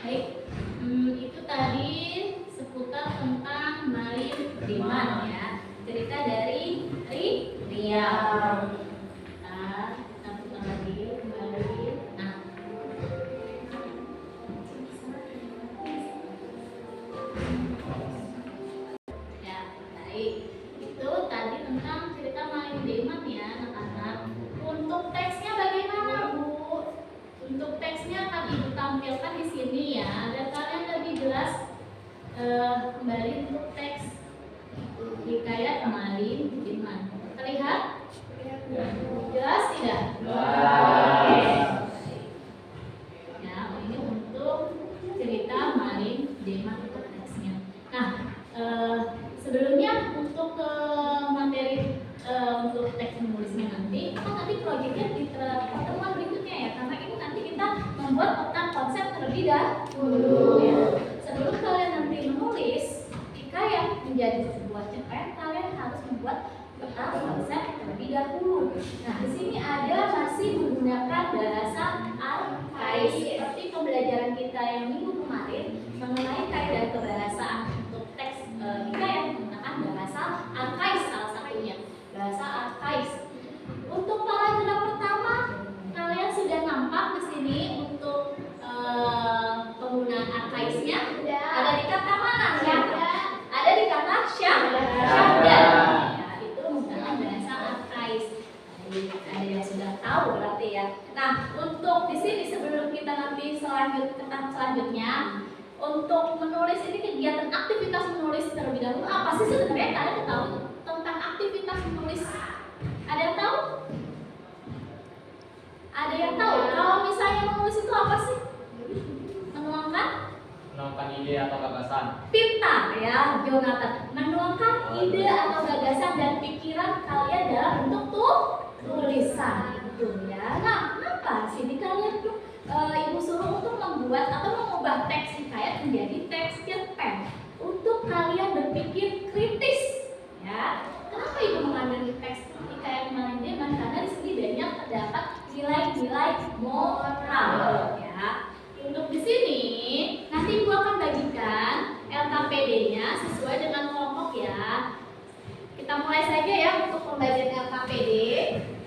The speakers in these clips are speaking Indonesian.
Baik, itu tadi seputar tentang Malin Diman ya, cerita dari Riau. Kita putar lagi kembali. Nah, ya baik, itu tadi tentang cerita Malin Diman ya anak-anak. Untuk teksnya bagaimana Bu? Untuk teksnya akan Ibu tampilkan di sini ya, agar kalian lebih jelas. Kembali untuk teks hikayat Malin Diman. Terlihat? Jelas tidak? Ya, ini untuk cerita Malin Diman untuk teksnya. Nah, sebelumnya untuk materi untuk teks menulisnya nanti, nanti proyeknya di pertemuan berikutnya ya, karena ini nanti kita membuat tentang konsep terlebih dahulu ya. Sebelum kalian nanti menulis hikayat menjadi sebuah cerpen, kalian harus membuat peta konsep terlebih dahulu. Nah, di sini ada masih menggunakan bahasa arkais seperti pembelajaran kita yang minggu kemarin mengenai kaidah kebahasaan untuk teks hikayat menggunakan bahasa arkais salah satunya. Bahasa arkais. Untuk paragraf pertama, kalian sudah nampak di sini untuk penggunaan arkaisnya. Ada di kata mana? Ada di kata syahda. Ya, itu menggunakan bahasa arkais. Ada yang sudah tahu berarti ya. Nah, untuk di sini sebelum kita nanti tahap selanjutnya, untuk menulis ini kegiatan aktivitas menulis terlebih dahulu apa sih sebenarnya? Kalian tahu tentang aktivitas menulis? Ada yang tahu? Ada yang tahu? Kalau misalnya menulis itu apa sih? Menuangkan ide atau gagasan. Pintar ya, Jonathan. Menuangkan ide atau gagasan dan pikiran kalian dalam bentuk tulisan itu ya. Nah, kenapa sini kalian tuh Ibu suruh untuk membuat atau mengubah teks hikayat menjadi teks cerpen untuk kalian berpikir kritis ya. Kenapa Ibu mengambil teks hikayat Malin Diman? Karena di sini banyak terdapat nilai-nilai moral ya. Untuk di sini nanti Ibu akan bagikan LKPD-nya sesuai dengan kelompok ya. Kita mulai saja ya untuk pembagian LKPD.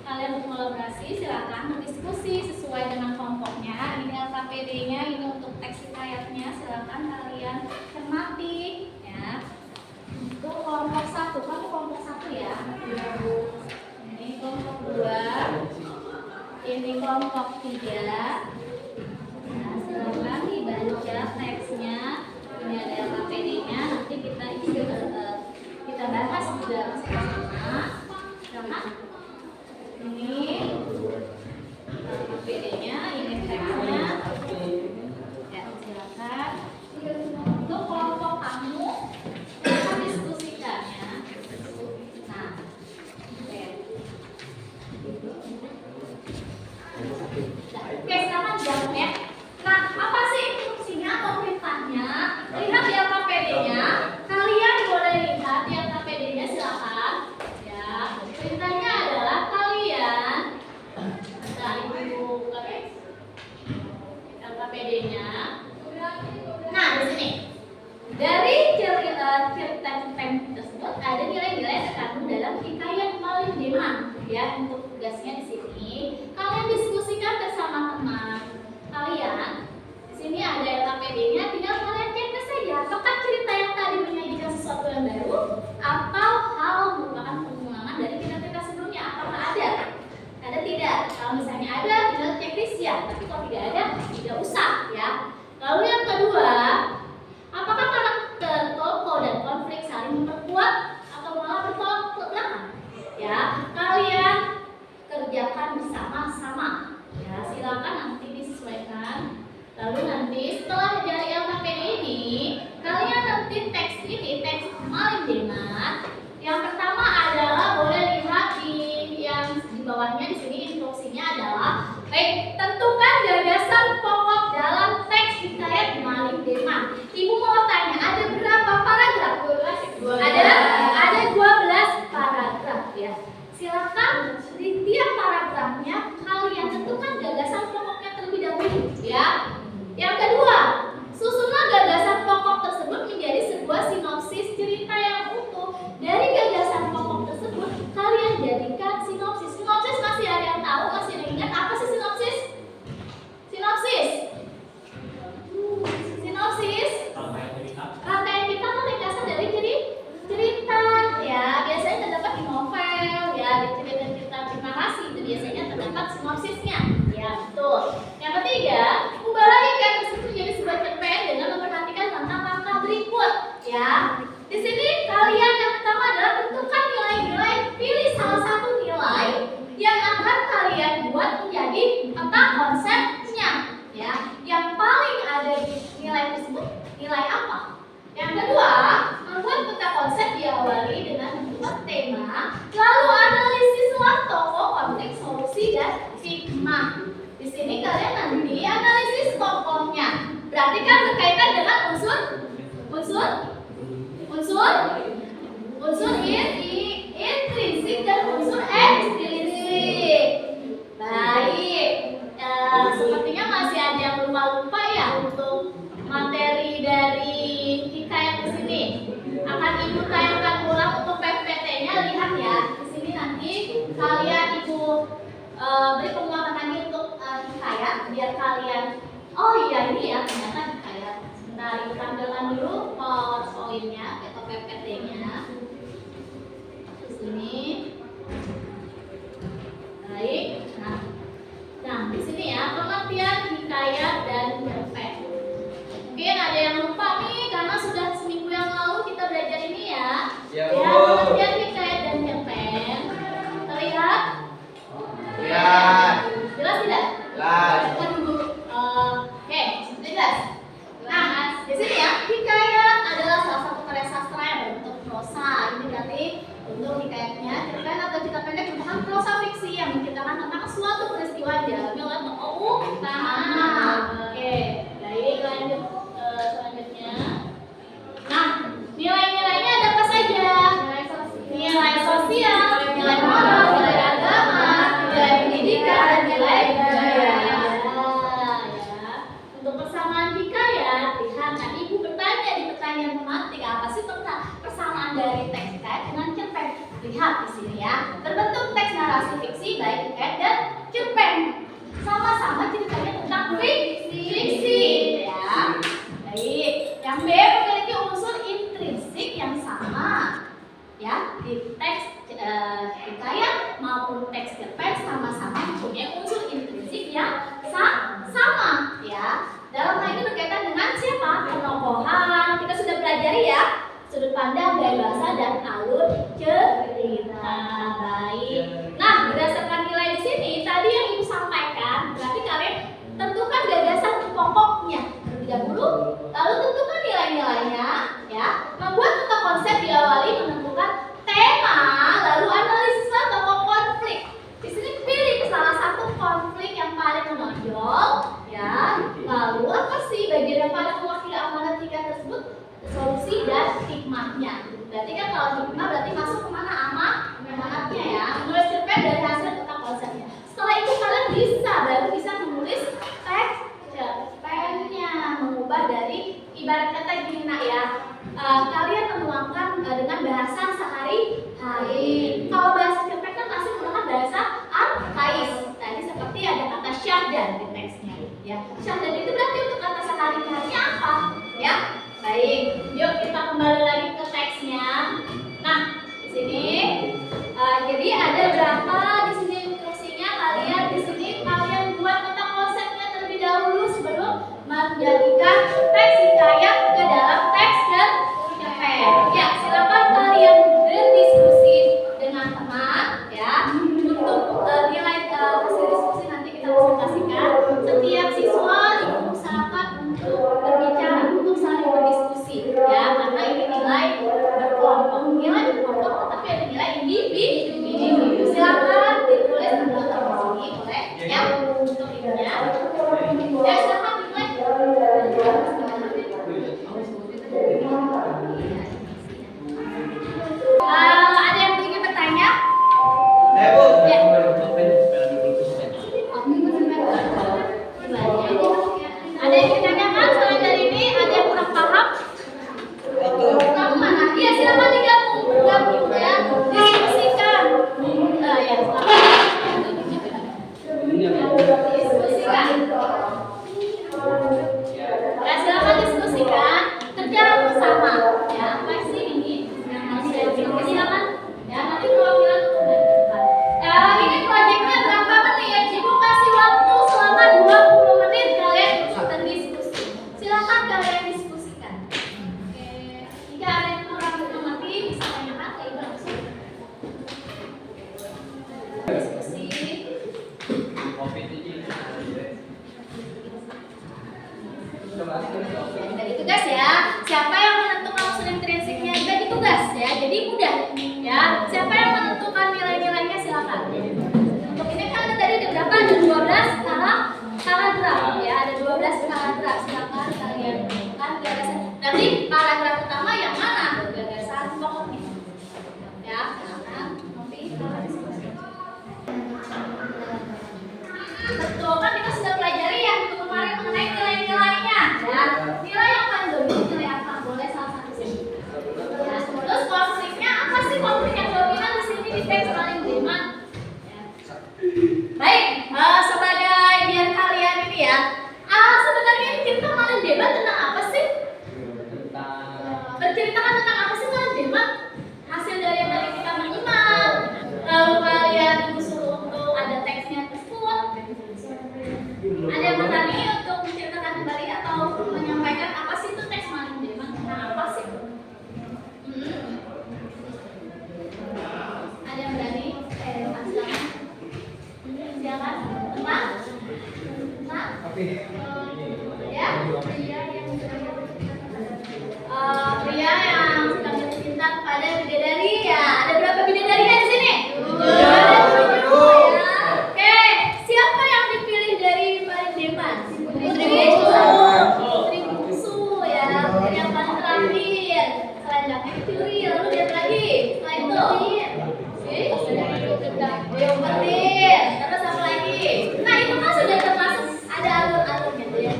Kalian untuk kolaborasi silakan berdiskusi sesuai dengan kelompoknya. Ini LKPD-nya, ini untuk teks hikayatnya. Silakan kalian cermati ya. Untuk kelompok 1, kamu kelompok 1 ya. Ini kelompok 2. Ini kelompok 3. Nah, silakan dibaca teksnya. Ini ada LKPD-nya. Nanti kita bahas juga bersama. Silakan. Ini LKPD-nya, ini teksnya. Ya, silakan. Untuk kelompok kamu, kita diskusikannya. Nah, oke, silakan jawab ya. Nah, apa sih fungsinya atau perintahnya? Lihat di LKPD-nya. Kalian boleh lihat di LKPD-nya, silakan. Ya, perintahnya adalah kalian. Nah, Ibu buka LKPD-nya. Nah, di sini. Dari cerita cerpen tersebut ada nilai-nilai yang terkandung dalam hikayat Malin Diman. Ya, untuk tugasnya di sini kalian diskusikan bersama teman kalian. Di sini materi-materinya, tinggal kalian cek saja apakah cerita yang tadi menyajikan sesuatu yang baru atau hal merupakan pengulangan dari cerita-cerita sebelumnya. Apakah ada? Ada tidak? Kalau misalnya ada, tinggal checklist ya. Tapi kalau tidak ada, tidak usah ya. Lalu yang kedua, apakah karakter tokoh dan konflik saling memperkuat atau malah bertolak belakang? Ya, kalian kerjakan bersama-sama. Ya, silakan nanti disesuaikan. Lalu nanti setelah dari LKPD ini, kalian nanti teks ini, teks Malin Demat. Yang pertama adalah boleh lihat di yang di bawahnya di sini instruksinya adalah tentukan gagasan pokok dalam teks hikayat Malin Demat. Ibu mau tanya, ada berapa paragraf? Ada 12 paragraf ya. Silakan di tiap paragrafnya kalian tentukan gagasan pokoknya terlebih dahulu ya. Yang kedua, susunlah gagasan pokok tersebut menjadi sebuah sinopsis cerita yang utuh. Dari gagasan pokok tersebut kalian jadikan sinopsis. Sinopsis masih ada yang tahu, masih ada yang ingat apa sih sinopsis? Sinopsis. Sinopsis. Rangkaian cerita atau ringkasan dari cerita ya. Biasanya terdapat di novel ya, di cerita-cerita narasi itu biasanya terdapat sinopsisnya. Ya, betul. Yang ketiga, ubahlah hikayat tersebut menjadi sebuah cerpen dengan memperhatikan langkah-langkah berikut ya. Di sini kalian yang pertama adalah tentukan nilai-nilai, pilih salah satu nilai yang akan kalian buat menjadi peta konsepnya ya. Yang paling ada di nilai tersebut nilai apa? Yang kedua, membuat peta konsep diawali dengan membuat tema, lalu analisislah tokoh, konteks, solusi, dan hikmah. Di sini kalian nanti analisis tokohnya. Berarti kan berkaitan dengan unsur intrinsik dan unsur ekstrinsik. Baik, sepertinya masih ada yang lupa-lupa ya untuk materi dari hikayat di sini. Akan ibu tayangkan ulang untuk PPT-nya, lihat ya. Di sini nanti kalian ibu beri penguatan lagi untuk hikayat biar kalian. Oh iya ini ya ternyata hikayat. Sebentar ibu tampilkan dulu PowerPoint-nya atau PPT-nya. Di sini. Baik. Nah di sini ya pengertian hikayat dan cerpen. Mungkin ada yang lupa nih karena sudah seminggu yang lalu kita belajar ini ya. Ya, pengertian hikayat dan cerpen. Terlihat? Lihat. Jelas tidak? Jelas. Oke, jelas. Nah, di sini ya, hikayat adalah salah satu karya sastra yang berbentuk prosa. Ini berarti untuk hikayatnya, cerpen atau cerita pendek merupakan prosa fiksi yang menceritakan tentang suatu peristiwa yang dialami oleh tokoh utama. Oke, baik lanjut selanjutnya. Nah, nilai-nilainya ada apa saja? Nilai sosial, nilai moral, nilai agama, nilai pendidikan, dan nilai budaya. Ya. Untuk persamaan hikayat, lihat tadi ibu bertanya di pertanyaan tematik apa sih persamaan dari teks hikayat dengan cerpen? Lihat di sini ya, terbentuk teks narasi fiksi baik hikayat dan cerpen. Sama-sama ceritanya tentang fiksi ya. Baik, yang B memiliki unsur intrinsik yang sama ya. Di teks hikayat maupun teks cerpen sama-sama mempunyai unsur intrinsik yang sama ya. Dalam hal ini berkaitan dengan siapa? Penokohan. Kita sudah pelajari ya, sudut pandang, gaya bahasa, dan alur cerita. Baik. Nah, berdasarkan nilai di sini tadi yang ibu sampaikan, berarti kalian tentukan gagasan pokoknya terlebih dahulu, lalu tentukan nilai-nilainya, ya. Membuat peta konsep diawali menentukan tema, lalu analisislah tokoh konflik. Di sini pilih salah satu konflik yang paling menonjol, ya. Lalu apa sih bagian yang paling mewakili amanat hikayat tersebut? Solusi dan hikmahnya. Berarti kan kalau hikmah berarti masuk kemana amanatnya ya. Menulis cerpen dari hasil peta konsepnya. Setelah itu kalian baru bisa menulis teks cerpennya, mengubah dari ibarat kata gini nak ya. Kalian menuangkan dengan bahasa sehari-hari. Kalau bahasa cerpen kan masih menggunakan bahasa arkais. Tadi seperti ada kata syahdan di teksnya. Ya, syahdan itu berarti untuk kata sehari-harinya apa? lagi silakan ditulis dulu di sini boleh ya untuk ininya. Ya silakan dimulai. Ada yang ingin bertanya? Bu. Ya. Ada yang ditanyakan selain dari ini? Ada yang kurang paham? Kurang mana? Iya silakan digabung ya. Diskusikan. Ya diskusikan. Ya silakan diskusikan. Kerja bersama. Ya apa sih ini yang harus saya bilang? Silakan. Ya nanti perwakilan untuk menentukan. Ini proyeknya berapa menit? Ibu kasih waktu selama 20 menit kalian berdiskusi. Silakan kalian diskusikan. Oke. Jika ada yang kurang mengerti bisa tanyakan ke ibu langsung. Diskusi. Bagi tugas ya. Siapa yang menentukan unsur intrinsiknya bagi tugas ya. Jadi mudah ya. Siapa yang menentukan nilai-nilainya silakan. Untuk ini kan tadi ada berapa? Ada 12 paragraf ya. Ada 12 paragraf. Silakan kalian tentukan gagasan. Nanti paragraf pertama yang mana? Gagasan pokoknya. Ya, silakan. Nanti betul kan kita sudah pelajari ya minggu kemarin mengenai nilai-nilainya ya. Nilai yang paling dominan nilai apa? Boleh salah satu sini. Ya, terus konfliknya apa sih konflik yang dominan di sini di teks paling dominan? Ya. Baik, sebagai biar kalian ini ya. Sebenarnya ini cerita Malin Debat tentang apa sih? Berceritakan tentang apa sih Malin Debat? Hasil dari yang tadi kita menyimak. Lalu kalian disuruh untuk ada teksnya tersebut. Ada yang bertanya untuk menceritakan kembali atau menyampaikan apa sih itu teks Malin Debat tentang apa sih? Ada yang berani? Silakan. Silakan. Tentang? Ya? Pria yang sedang jatuh cinta kepada bidadari ya. Ada berapa bidadarinya di sini? Oke, siapa yang dipilih dari Malin Debat? Putri Bungsu ya. Yang paling terakhir. Selanjutnya dicuri, lalu dia lagi. Setelah itu, Boyong Petir. Terus apa lagi? Nah itu kan sudah termasuk ada alur-alurnya ya.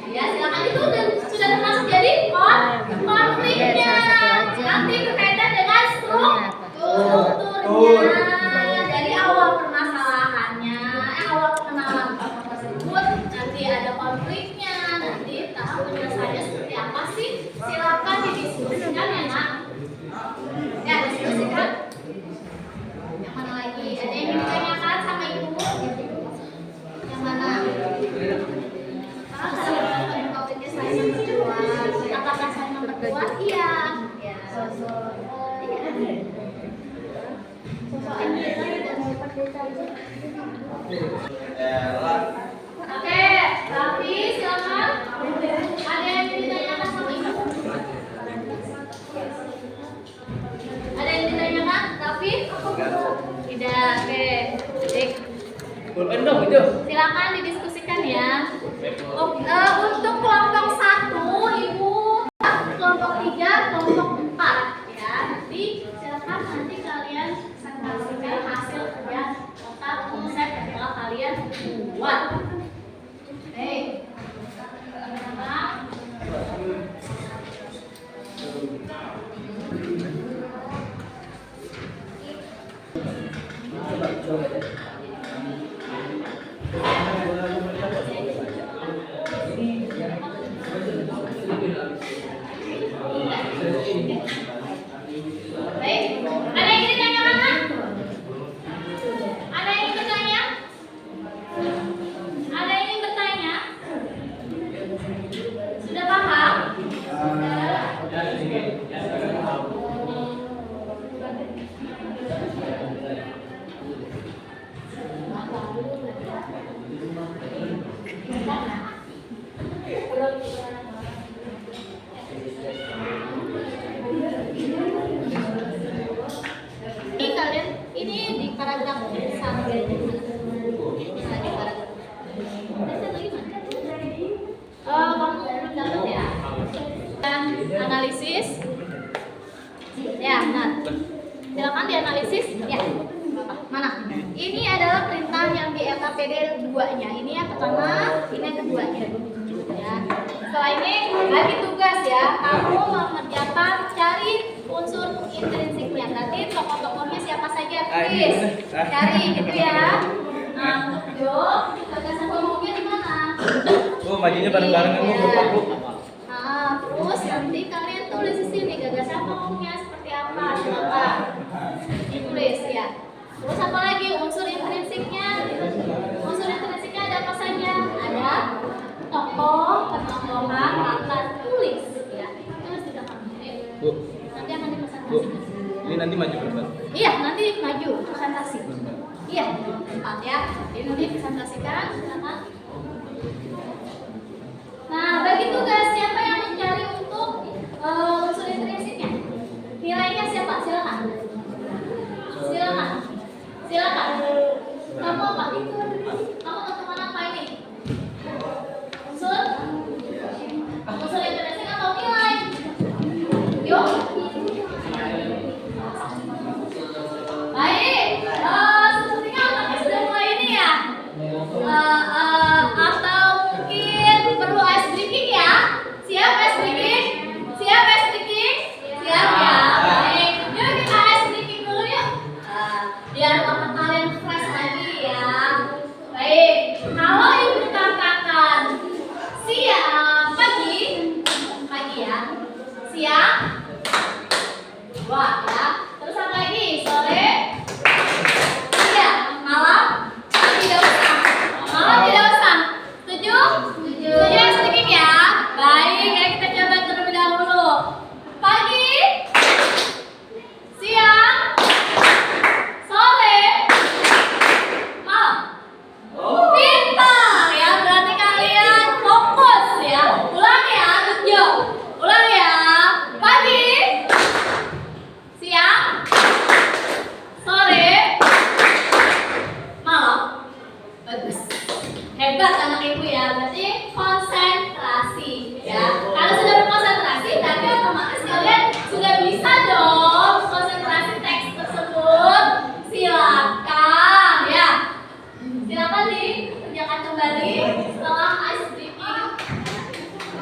Ya silakan itu sudah termasuk jadi konfliknya. Nanti berkaitan dengan strukturnya dari awal permasalahannya, awal pengenalan tokoh tersebut. Nanti ada konfliknya, nanti tahap penyelesaiannya seperti apa sih? Silakan didiskusikan ya nak. Ya diskusikan. Yang mana lagi? Ada yang ditanyakan sama ibu? Yang mana? Konfliknya saya memperkuat. Apakah saya memperkuat? Iya. Ya. Oke, Raffi silakan. Ada yang ditanyakan sama ibu? Ada yang ditanyakan, Raffi? Tidak, oke. Silakan didiskusikan ya. Untuk kelompok 1, ibu. Kelompok 3, kelompok 4 ya. Nanti silakan nanti kalian presentasikan hasil kerja total konsep yang telah kalian buat. Baik. Baik, ada yang ingin ditanyakan kan? Ada yang ingin bertanya? Ada yang ingin bertanya? Sudah paham? Kamu belum dapat ya? Dan analisis. Ya, benar. Silakan dianalisis. Ya. Mana? Ini adalah perintah yang di LKPD 2-nya. Ini yang pertama, ini yang keduanya. Ya. Setelah ini bagi tugas ya. Kamu mengerjakan cari unsur intrinsiknya. Berarti tokoh-tokohnya siapa saja? Tulis. Cari gitu ya. Nah, untuk Jo, gagasan pokoknya di mana? Oh, majunya bareng-bareng kamu berpaku. Nah, terus nanti kalian tulis di sini gagasan pokoknya seperti apa? Silakan ditulis ya. Terus apa lagi unsur intrinsiknya? Unsur intrinsiknya ada apa saja? Ada tokoh, pertokohan, latar, tulis ya. Tulis di belakang. Bu, Nanti akan Bu, dipresentasikan. ini nanti maju berapa? Iya, nanti maju presentasi. Iya, cepat ya. Jadi nanti presentasikan, silakan. Nah, bagi tugas siapa yang mencari untuk unsur intrinsiknya? Nilainya siapa? Silakan. Silakan. Silakan. Kamu apa? Kamu teman apa ini? Unsur? Unsur intrinsik atau nilai? Yuk. Baik. Sepertinya otaknya sudah mulai ini ya. Atau mungkin perlu ice breaking ya? Siap ice breaking? Siap ice breaking? Siap ya. Baik. Yuk kita ice breaking dulu yuk. Biar otak kalian fresh lagi ya. Baik. Kalau ibu katakan siang pagi, pagi ya. Siang, wah ya. Terus apa lagi? Sore, iya. Malam, tidak usah. Malam tidak usah. Setuju? Setuju. Setuju yang sedikit ya. Baik, ya kita coba terlebih dahulu. Pagi, siang, sore, malam. Pintar ya, berarti kalian fokus ya. Ulang ya, Tujo. Ulang ya. Pagi, siang, sore, malam. Bagus. Hebat anak ibu ya, berarti konsentrasi ya. Kalau sudah berkonsentrasi, berarti otomatis kalian sudah bisa dong konsentrasi teks tersebut. Silakan ya. Silakan dikerjakan kembali setelah ice breaking.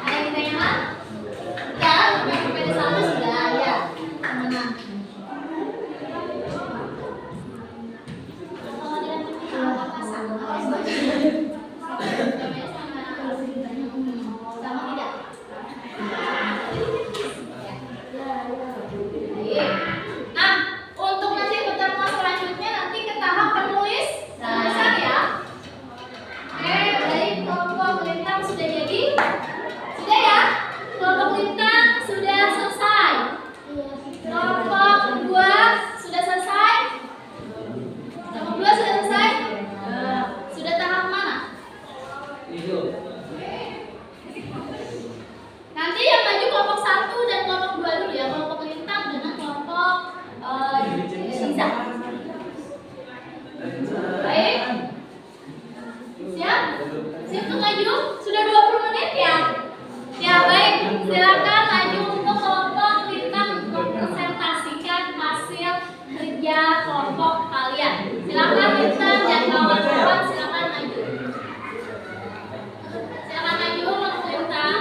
Ada kita yang mana? Ya, PPD 1 sudah ya. Mana? Kalau tidak apakah sama? Sama tidak? Nah, untuk nanti pertemuan selanjutnya nanti ke tahap penulis tulisan ya. Oke, baik, kelompok lintang sudah jadi? Sudah ya? Kelompok lintang sudah selesai. Kelompok 2 sudah selesai? Kelompok 2 sudah selesai? Sudah tahap mana? Nanti yang maju kelompok 1 dan kelompok 2 dulu ya. Kelompok lintang dengan kelompok Liza. Baik. Siap? Siap untuk maju? Sudah 20 menit ya? Ya baik, silakan maju untuk kelompok lintang untuk presentasikan hasil kerja kelompok kalian. Silakan lintang dan kawan-kawan silakan maju. Silakan maju kelompok lintang.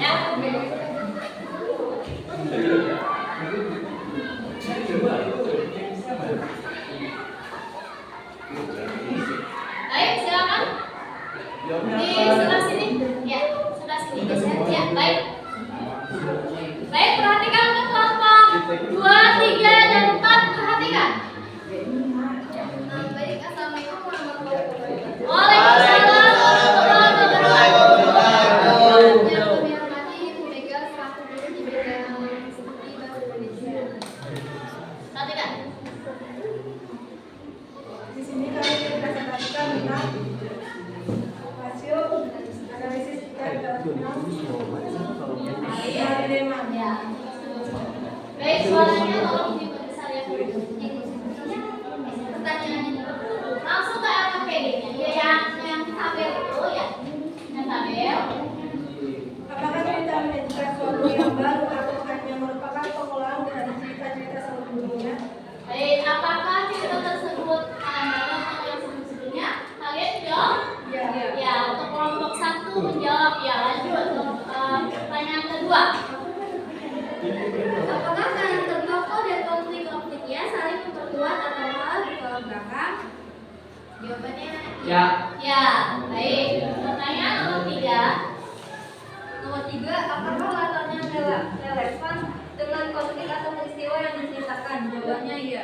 Ya. Baik, silakan. Di sebelah sini. Ya, sebelah sini geser. Ya, baik. Baik, perhatikan untuk kelompok 2, 3, dan 4. Perhatikan. Baik, assalamualaikum warahmatullahi wabarakatuh. Waalaikumsalam warahmatullahi wabarakatuh. Yang kami hormati Ibu Mega selaku guru di bidang studi bahasa Indonesia. Saat Jawabannya Ya. Ya, baik. Pertanyaan nomor 3. nomor 3, apakah latarnya relevan dengan konflik atau peristiwa yang diceritakan? Jawabannya iya.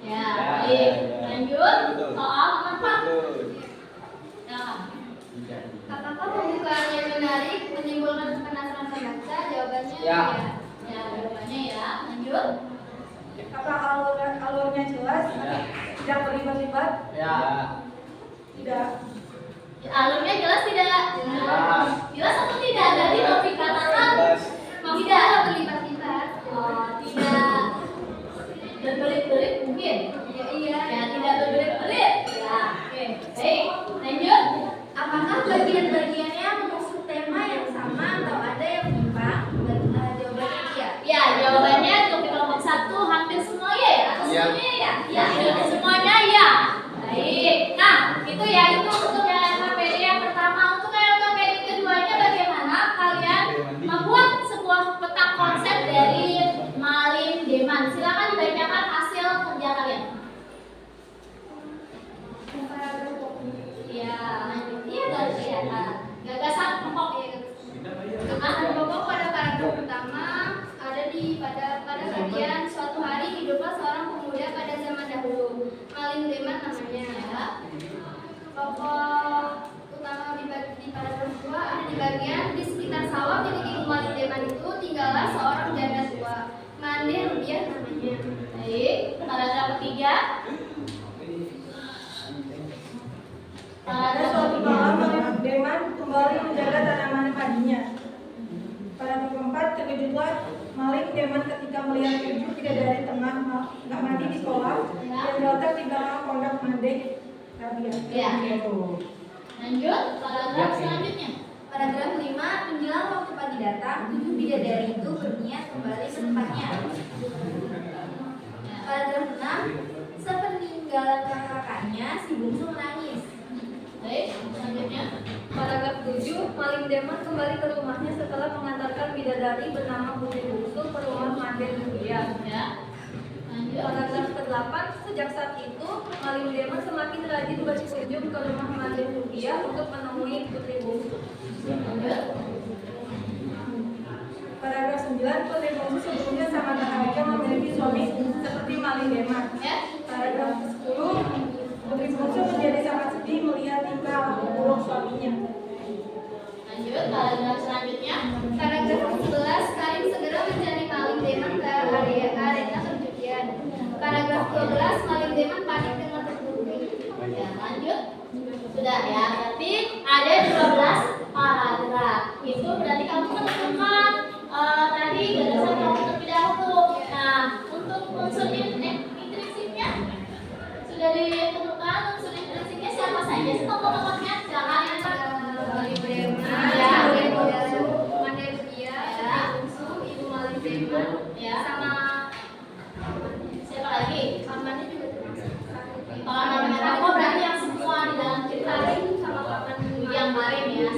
Ya, baik. Lanjut. Soal nomor 4. Ya. Apakah pembukaan yang menarik menimbulkan penasaran pembaca? Jawabannya Ya. iya. Ya, jawabannya ya. Lanjut. Apakah alurnya jelas? Tidak berlibat-libat? Ya. Tidak. Alurnya jelas tidak? Jelas. Jelas atau tidak? Tadi topik katakan tidak berlibat-libat. Oh, tidak berbelit-belit mungkin? Ya, iya. Ya, tidak berbelit-belit. Ya, oke. Baik, lanjut. Apakah bagian-bagiannya mengusung tema yang sama atau ada yang menyimpang? Jawabannya iya. Ya, jawabannya untuk di kelompok 1 hampir semua ya, atau Ya. semuanya ya? Ya, semuanya ya. Baik. Nah, itu ya itu untuk yang KPI yang pertama. Untuk yang KPI keduanya bagaimana kalian membuat sebuah peta konsep dari Malin Deman? Silakan dibacakan hasil kerja kalian. Ya, lanjut. Iya, dari kelihatan. Gagasan pokok ya. Gagasan pokok pada paragraf pertama ada pada bagian suatu hari hiduplah seorang pemuda pada zaman dahulu. Malin Deman namanya. Ya. Pokok utama di paragraf 2 ada di bagian di sekitar sawah milik ibu Malin Deman itu tinggallah seorang janda tua. Mande Rubiah namanya. Baik, paragraf 3. Pada suatu malam, Malin Deman kembali menjaga tanaman padinya. Pada keempat, terkejutlah Malin Deman ketika melihat 7 bidadari tengah mandi di kolam yang terletak di belakang pondok Mande Rabia. Ya. Lanjut, paragraf selanjutnya. Paragraf 5, menjelang waktu pagi datang, 7 bidadari itu berniat kembali ke tempatnya. Paragraf 6, sepeninggalan kakaknya, si bungsu menangis. Baik, selanjutnya. Paragraf 7, Malin Deman kembali ke rumahnya setelah mengantarkan bidadari bernama Putri Bungsu ke rumah Mande Rubiah. Ya. Lanjut. Paragraf ke-8, sejak saat itu, Malin Deman semakin rajin berkunjung ke rumah Mande Rubiah untuk menemui Putri Bungsu. Lanjut. Paragraf 9, Putri Bungsu sebelumnya sangat bahagia memiliki suami seperti Malin Deman. Ya. Paragraf 10, Putri Bungsu menjadi sangat sedih melihat tingkah buruk suaminya. Lanjut, paragraf selanjutnya. Paragraf 11, Karim segera mencari Malin Deman ke arena perjudian. Paragraf 12, Malin Deman panik dengan terburu-buru. Ya, lanjut. Sudah ya, berarti ada 12 paragraf. Itu berarti kamu menentukan tadi gagasan kamu terlebih dahulu. Nah, untuk unsur intrinsipnya sudah ditentukan. Unsur intrinsiknya siapa saja sih tokoh-tokohnya? Silakan yang Malin Deman, Ya. Mande Rubiah, Putri Bungsu, Ibu Malin Deman, Ya. sama siapa lagi? pamannya juga termasuk. Kalau namanya tokoh berarti yang semua di dalam cerita Karim sama paman yang kemarin ya.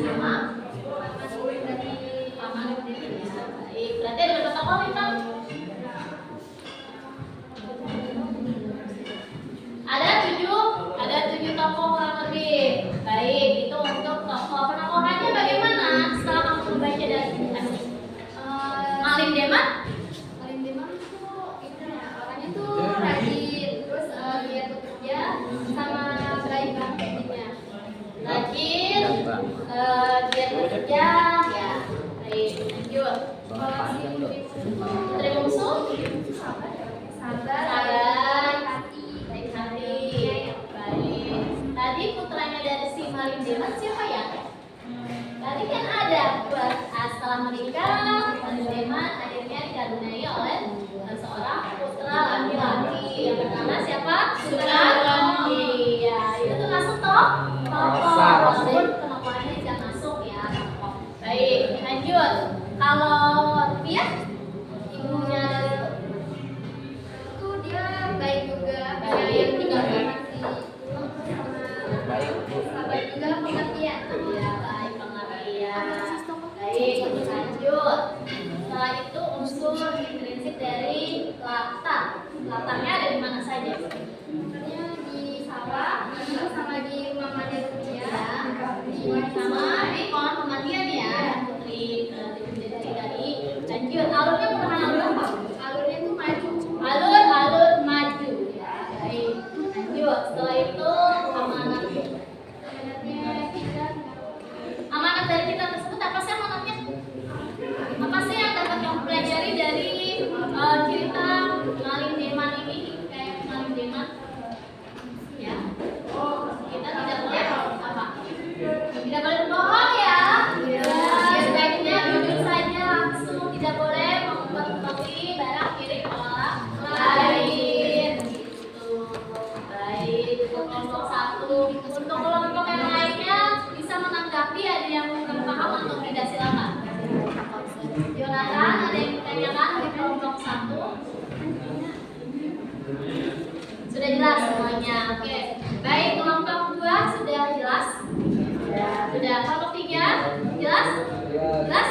Jelas semuanya. Oke. Baik, kelompok 2 sudah jelas? Sudah. Kelompok 3 jelas? Jelas?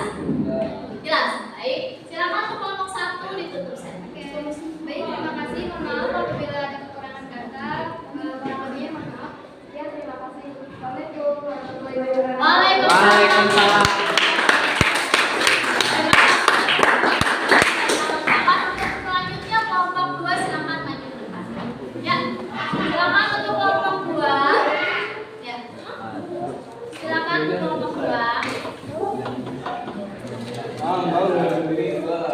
Jelas. Baik. Silakan untuk kelompok 1 ditutup saya. Oke, baik, terima kasih. Mohon maaf apabila ada kekurangan kata. Kurang lebihnya mohon maaf. Ya, terima kasih. Assalamualaikum warahmatullahi wabarakatuh. Waalaikumsalam. Selanjutnya kelompok 2 silakan maju ke depan. Ya, silakan untuk kelompok 2. Ya. Silakan untuk kelompok 2.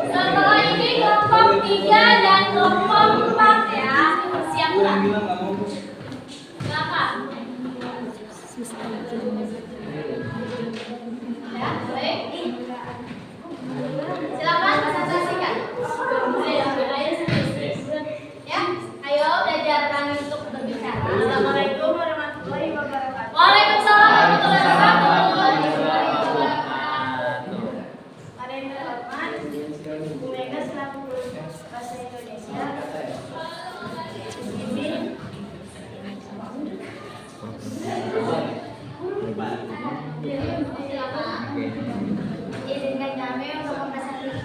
Setelah ini kelompok 3 dan kelompok 4 ya, dipersiapkan. Silakan. Ya, baik. Silakan presentasikan. Ya, ayo belajar kami untuk berbicara. Assalamualaikum warahmatullahi wabarakatuh. Waalaikumsalam warahmatullahi wabarakatuh. Pada yang terhormat, Bu Mega selaku Guru Bahasa Indonesia. Izinkan kami untuk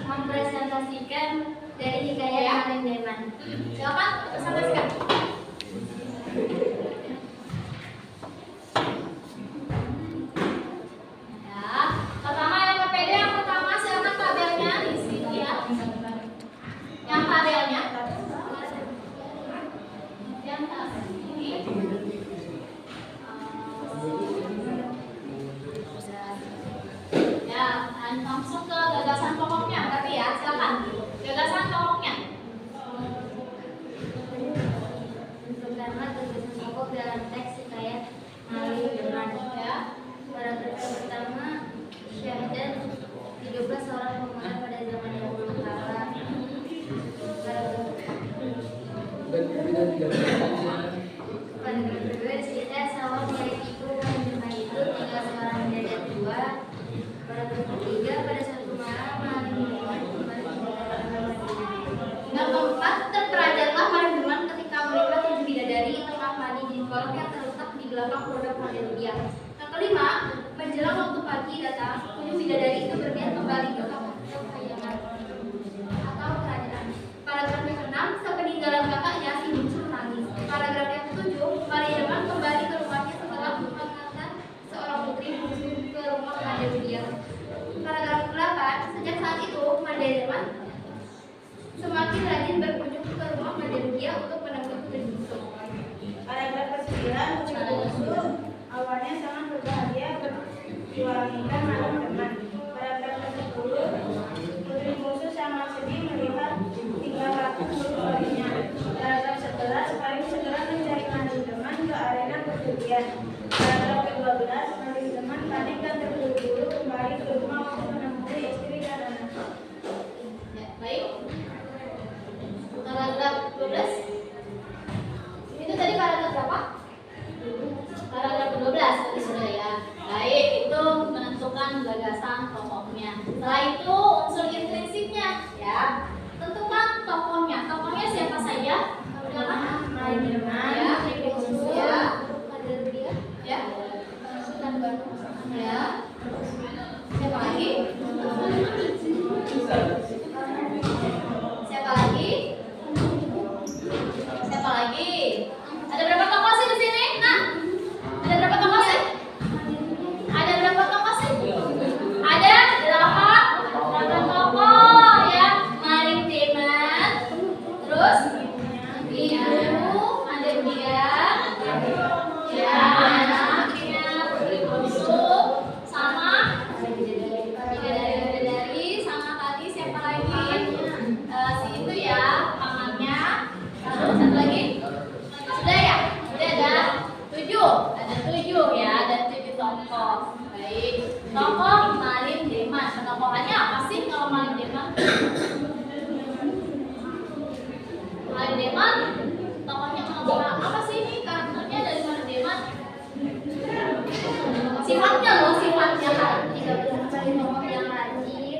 mempresentasikan dari hikayat Malin Deman. Silakan presentasikan. Ya, pertama yang PPD yang pertama silakan tabelnya di sini ya. Yang tabelnya. Yang tabel ini. Ya, langsung ke gagasan pokoknya berarti ya, silakan. Gagasan pokoknya. Pertama, tugas pokok dalam teks hikayat Malin Deman. Ya. Paragraf pertama, syahadat 13 orang pemuda pada zaman dahulu kala. Paragraf kedua, cerita sawah milik ibu Malin Deman itu tinggal seorang bidadari dua. Paragraf ketiga, pada suatu malam Malin Deman kembali meninggalkan Yang keempat, terpelajarlah Malin Deman ketika melihat 7 bidadari tengah mandi di kolong yang terletak di belakang pondok Madelia. Yang kelima, menjelang waktu pagi datang, 7 bidadari itu berniat kembali ke kahyangan atau kerajaan. Paragraf yang keenam, sepeninggalan kakaknya si bungsu menangis. Paragraf yang ketujuh, Malin Deman kembali ke rumahnya setelah mengantar seorang putri bungsu ke rumah Madelia. Paragraf ke-8, sejak saat itu Malin Deman semakin rajin berkunjung ke rumah Madelia untuk menemui putri bungsu. Paragraf ke-9, Putri Bungsu awalnya sangat berbahagia bersuamikan Malin Deman. Paragraf ke-10, Putri Bungsu sangat sedih melihat tingkah laku buruk suaminya. Paragraf 11, paling segera mencari Malin Deman ke arena perjudian. Paragraf ke-12, Malin Deman panik dan terburu-buru kembali ke rumah untuk menemui istri dan anaknya. Ya, baik. Paragraf 12. Itu tadi paragraf berapa? Paragraf 12 tadi sudah ya. Baik, itu menentukan gagasan pokoknya. Setelah itu unsur intrinsipnya ya. Tentukan tokohnya. Tokohnya siapa saja? Malin Deman, Ya, Putri Bungsu, ya, Madelia. ya, Sultan Banu. ya. Siapa lagi? Siapa lagi? Siapa lagi? Ada berapa tokoh sih di sini? Nah, ada berapa tokoh sih? Ada berapa tokoh sih? Ada 8 tokoh ya. Malin Deman, terus Ibu Madelia, ya anaknya Putri Bungsu, sama bidadari, sama tadi siapa lagi? Si itu ya, pamannya. Lalu satu lagi? Sudah ya? Sudah ada 7. Ada 7 ya, ada 7 tokoh. Baik. Tokoh Malin Deman. Penokohannya apa sih kalau Malin Deman? Malin Deman, tokohnya tokoh apa sih ini? Karakternya dari Malin Deman? Sifatnya loh, sifatnya kan. Tokoh yang rajin,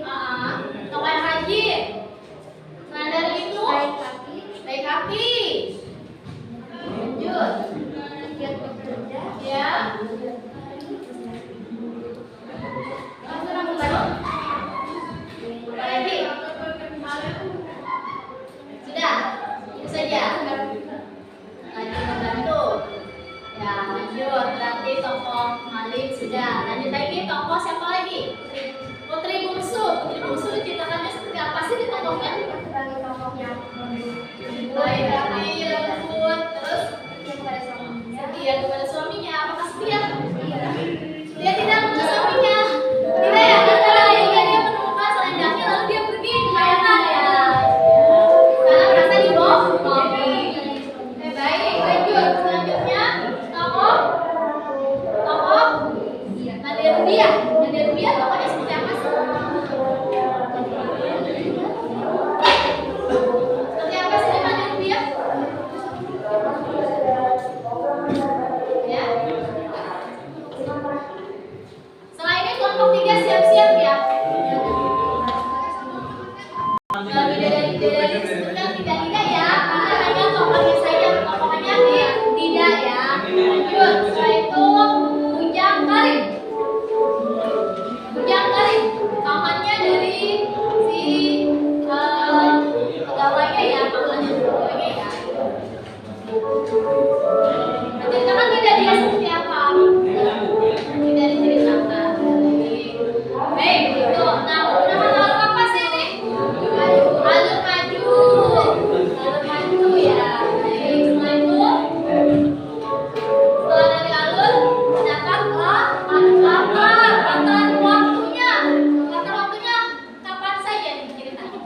Tokoh yang rajin. Nah dari itu baik hati, baik hati. Sudah, lanjut lagi. Tokoh siapa lagi? Putri Bungsu. Putri Bungsu diceritakannya seperti apa sih di tokohnya? Sebagai tokohnya Baik hati, lembut, terus setia kepada suaminya. setia kepada suaminya. Apakah setia? Iya. Dia tidak menurut suaminya. Tidak ya, karena akhirnya dia menemukan selendangnya lalu dia pergi kemana ya? Karena merasa dibohongi. Baik, lanjut. Selanjutnya, tokoh Nadia Rubiah. Nadia Rubiah tokohnya seperti apa sih? Seperti apa sih Nadia Rubiah? Ya. Selain itu kelompok 3 siap-siap ya. Bidadari disebutkan tidak ya, karena hanya tokohnya saja, tokohnya tidak ya. Lanjut, setelah itu Ujang Karim. Ujang Karim, pamannya dari si pegawainya ya, pamannya pegawainya ya. Menceritakan tidak dia seperti apa? Tidak diceritakan. Baik, itu. Nah, menggunakan lalu apa sih ini? Alur maju ya. Baik, setelah itu, setelah dari alur, dapatlah latar waktunya. Latar waktunya kapan saja diceritakan?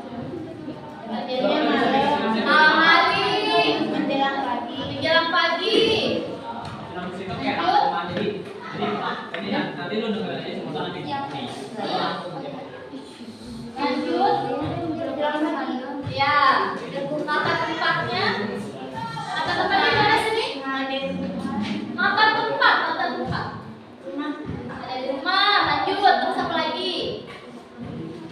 Terjadinya malam hari, menjelang pagi. Nanti lu dengerin aja semua nanti. Lanjut. Ya, mata tempatnya. Mata tempatnya mana sini? Mata tempat. Ada di rumah. Lanjut. Terus apa lagi?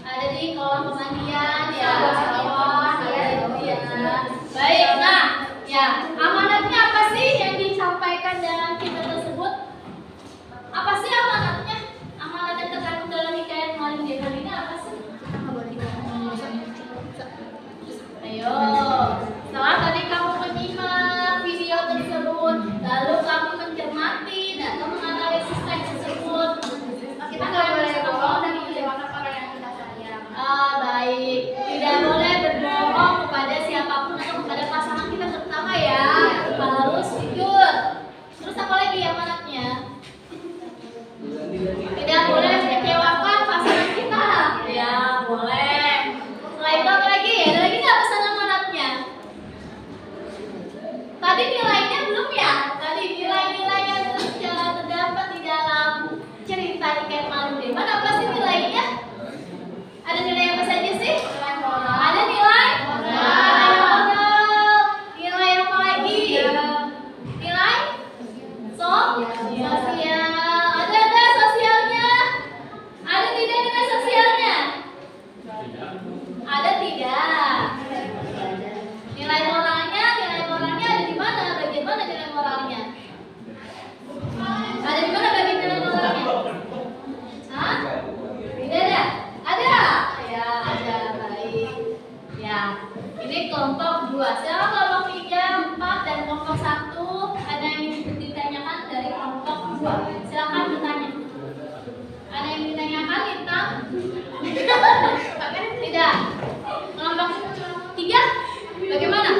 Ada di kolam pemandian. Ya, sawah. Ada itu ya. Baik. Nah, ya. Amanatnya apa sih yang disampaikan dalam kisah tersebut? Apa sih amanatnya? Amanat yang terkandung dalam hikayat Maling Deman ini apa sih? Ayo, setelah tadi kamu menyimak video tersebut, lalu kamu mencermati dan menganalisis teks tersebut, Kita nggak boleh bohong dan mengecewakan orang yang kita sayang. baik, tidak boleh berbohong kepada siapapun atau kepada pasangan kita terutama ya, harus jujur. Terus apa lagi amanatnya? Tidak boleh mengecewakan pasangan kita. Ya, boleh. Setelah itu apa lagi? Ada lagi nggak pesan amanatnya? Tadi nilainya belum ya? Tadi nilai-nilai yang terdapat di dalam cerita hikayat Maling Deman apa sih nilainya? Ada nilai apa saja sih? Ada nilai moral. Nilai apa lagi? Nilai sosial. Ada sosialnya? Ada tidak nilai sosialnya? Ada tidak? Nilai moralnya ada di mana? Bagian mana nilai moralnya? Ada di mana bagian nilai moralnya? Hah? Tidak ada? Ada? Ya, ada. Baik. Ya, ini kelompok 2. Siapa kelompok 3, 4, dan kelompok 1? Ada yang ingin ditanyakan dari kelompok 2? Silakan bertanya. Ada yang ditanyakan tentang? Tidak. Kelompok 3? Bagaimana?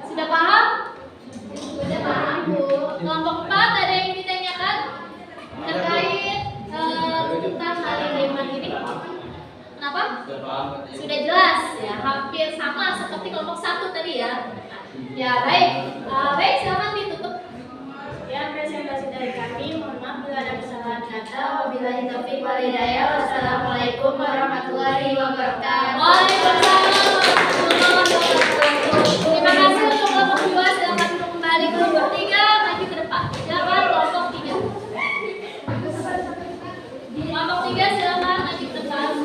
Sudah paham? Sudah paham, Bu. Kelompok 4 ada yang ditanyakan terkait tentang Maling Deman ini? Kenapa? Sudah jelas ya, hampir sama seperti kelompok 1 tadi ya. Ya, baik. Baik, silakan ditutup. Ya, presentasi dari kami. Mohon maaf bila ada kesalahan kata. Wabillahi taufiq wal hidayah. Wassalamualaikum warahmatullahi wabarakatuh. Waalaikumsalam warahmatullahi wabarakatuh. Terima kasih untuk kelompok 2. Silakan duduk kembali. Kelompok 3 maju ke depan. Silakan kelompok 3. Kelompok 3 silakan maju ke depan.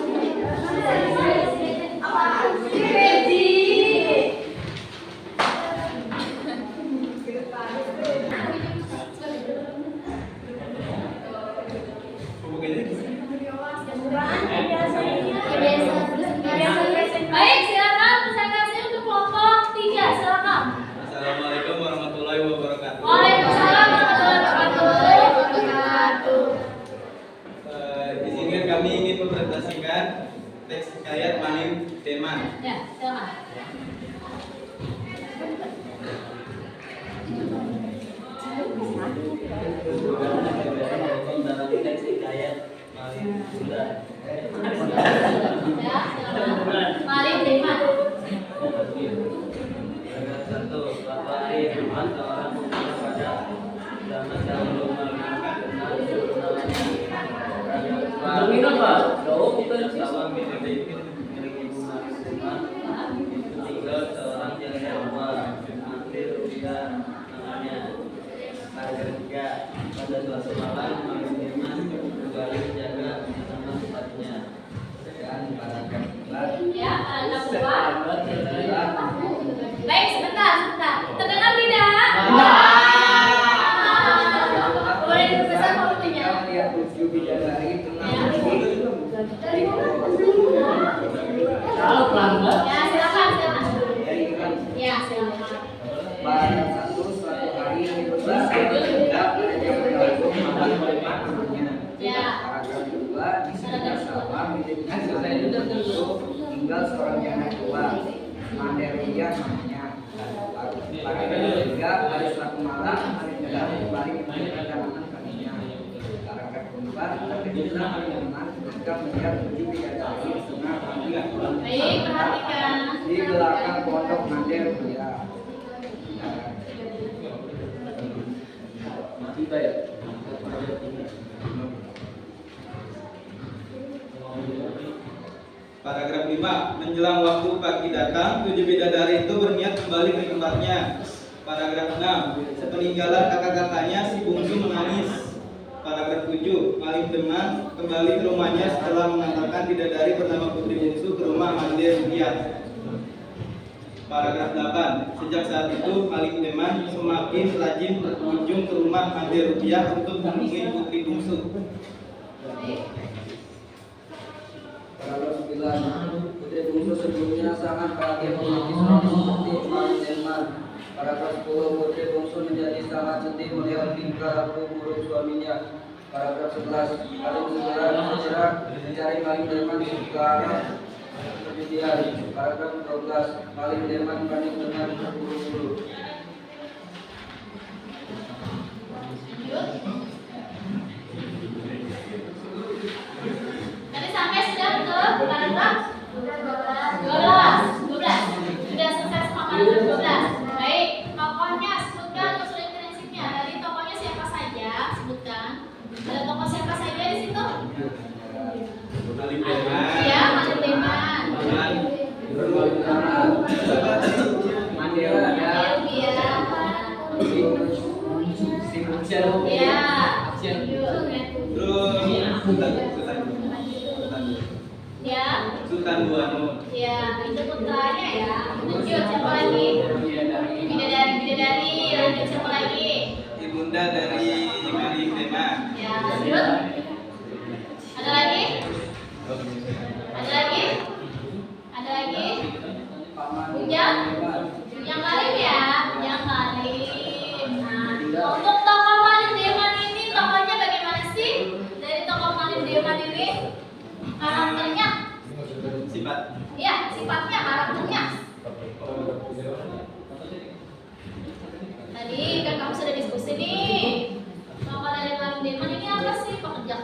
Baik, silakan presentasi untuk kelompok 3. Ya, silakan. Malik Deman. Terminal Pak. Jauh kita tinggal seorang yang nyawa hampir rupiah namanya. Paragraf 3, pada suatu malam Malik Deman kembali menjaga bersama tempatnya. Dan paragraf 4. Ya, paragraf 2. Baik, sebentar. Terdengar tidak? Boleh dipesan waktunya. Lihat 7 bidadari tengah Ya. dari kalau pelanggan. Ya, silakan. dari Ya, silakan. pada suatu hari bebas tidak ada berlangsung malam namanya. Ya. Paragraf 2 di sekitar sawah milik tinggal seorang janda tua Manderia namanya. Paragraf 3 pada suatu malam Malik Deman kembali menemui kedatangan kalinya. Paragraf 4 terkejutlah Malik Deman ketika melihat 7 bidadari setengah mati Baik, perhatikan. di belakang pondok Manderia. Masih baik. Paragraf 5. Menjelang waktu pagi datang, 7 bidadari itu berniat kembali ke tempatnya. Paragraf 6. Sepeninggalan kakak-kakaknya, si bungsu menangis. Paragraf 7. Malik Deman kembali ke rumahnya setelah mengantarkan bidadari bernama Putri Bungsu ke rumah Mande Rupiah. Paragraf 8. Sejak saat itu Malik Deman semakin rajin berkunjung ke rumah Mande Rupiah untuk menemui Putri Bungsu. Paragraf 9. Putri Bungsu sebelumnya sangat bahagia memiliki suami seperti Malik Deman. Paragraf 10. Putri Bungsu menjadi sangat sedih melihat tingkah laku buruk suaminya. Paragraf 11. Malik segera mencari Malik Deman secara kemudian. Paragraf 12. Malik Deman panik dengan terburu-buru. Tadi sampai sudah ke paragraf 12. Sudah selesai semua paragraf 12. Baik, tokohnya sebutkan unsur intrinsipnya. Tadi tokohnya siapa saja? Sebutkan. Ada tokoh siapa saja di situ? Malik Deman. Ya, Malik Deman. Manderia. Ya. Ya. Sultan Buanu. Ya, itu putranya ya. Lanjut, siapa lagi? Bidadari. Lanjut, siapa lagi? Ibunda dari Malik Deman. Ya, lanjut. Ada lagi? Ujang Kalim ya. Ujang Kalim. Nah, untuk tokoh Malik Deman ini tokohnya bagaimana sih? Dari tokoh Malik Deman ini karakternya? Sifat. Iya, sifatnya, karakternya. Tadi kan kamu sudah diskusi nih. Tokoh dari Malik Deman ini apa sih? Pekerja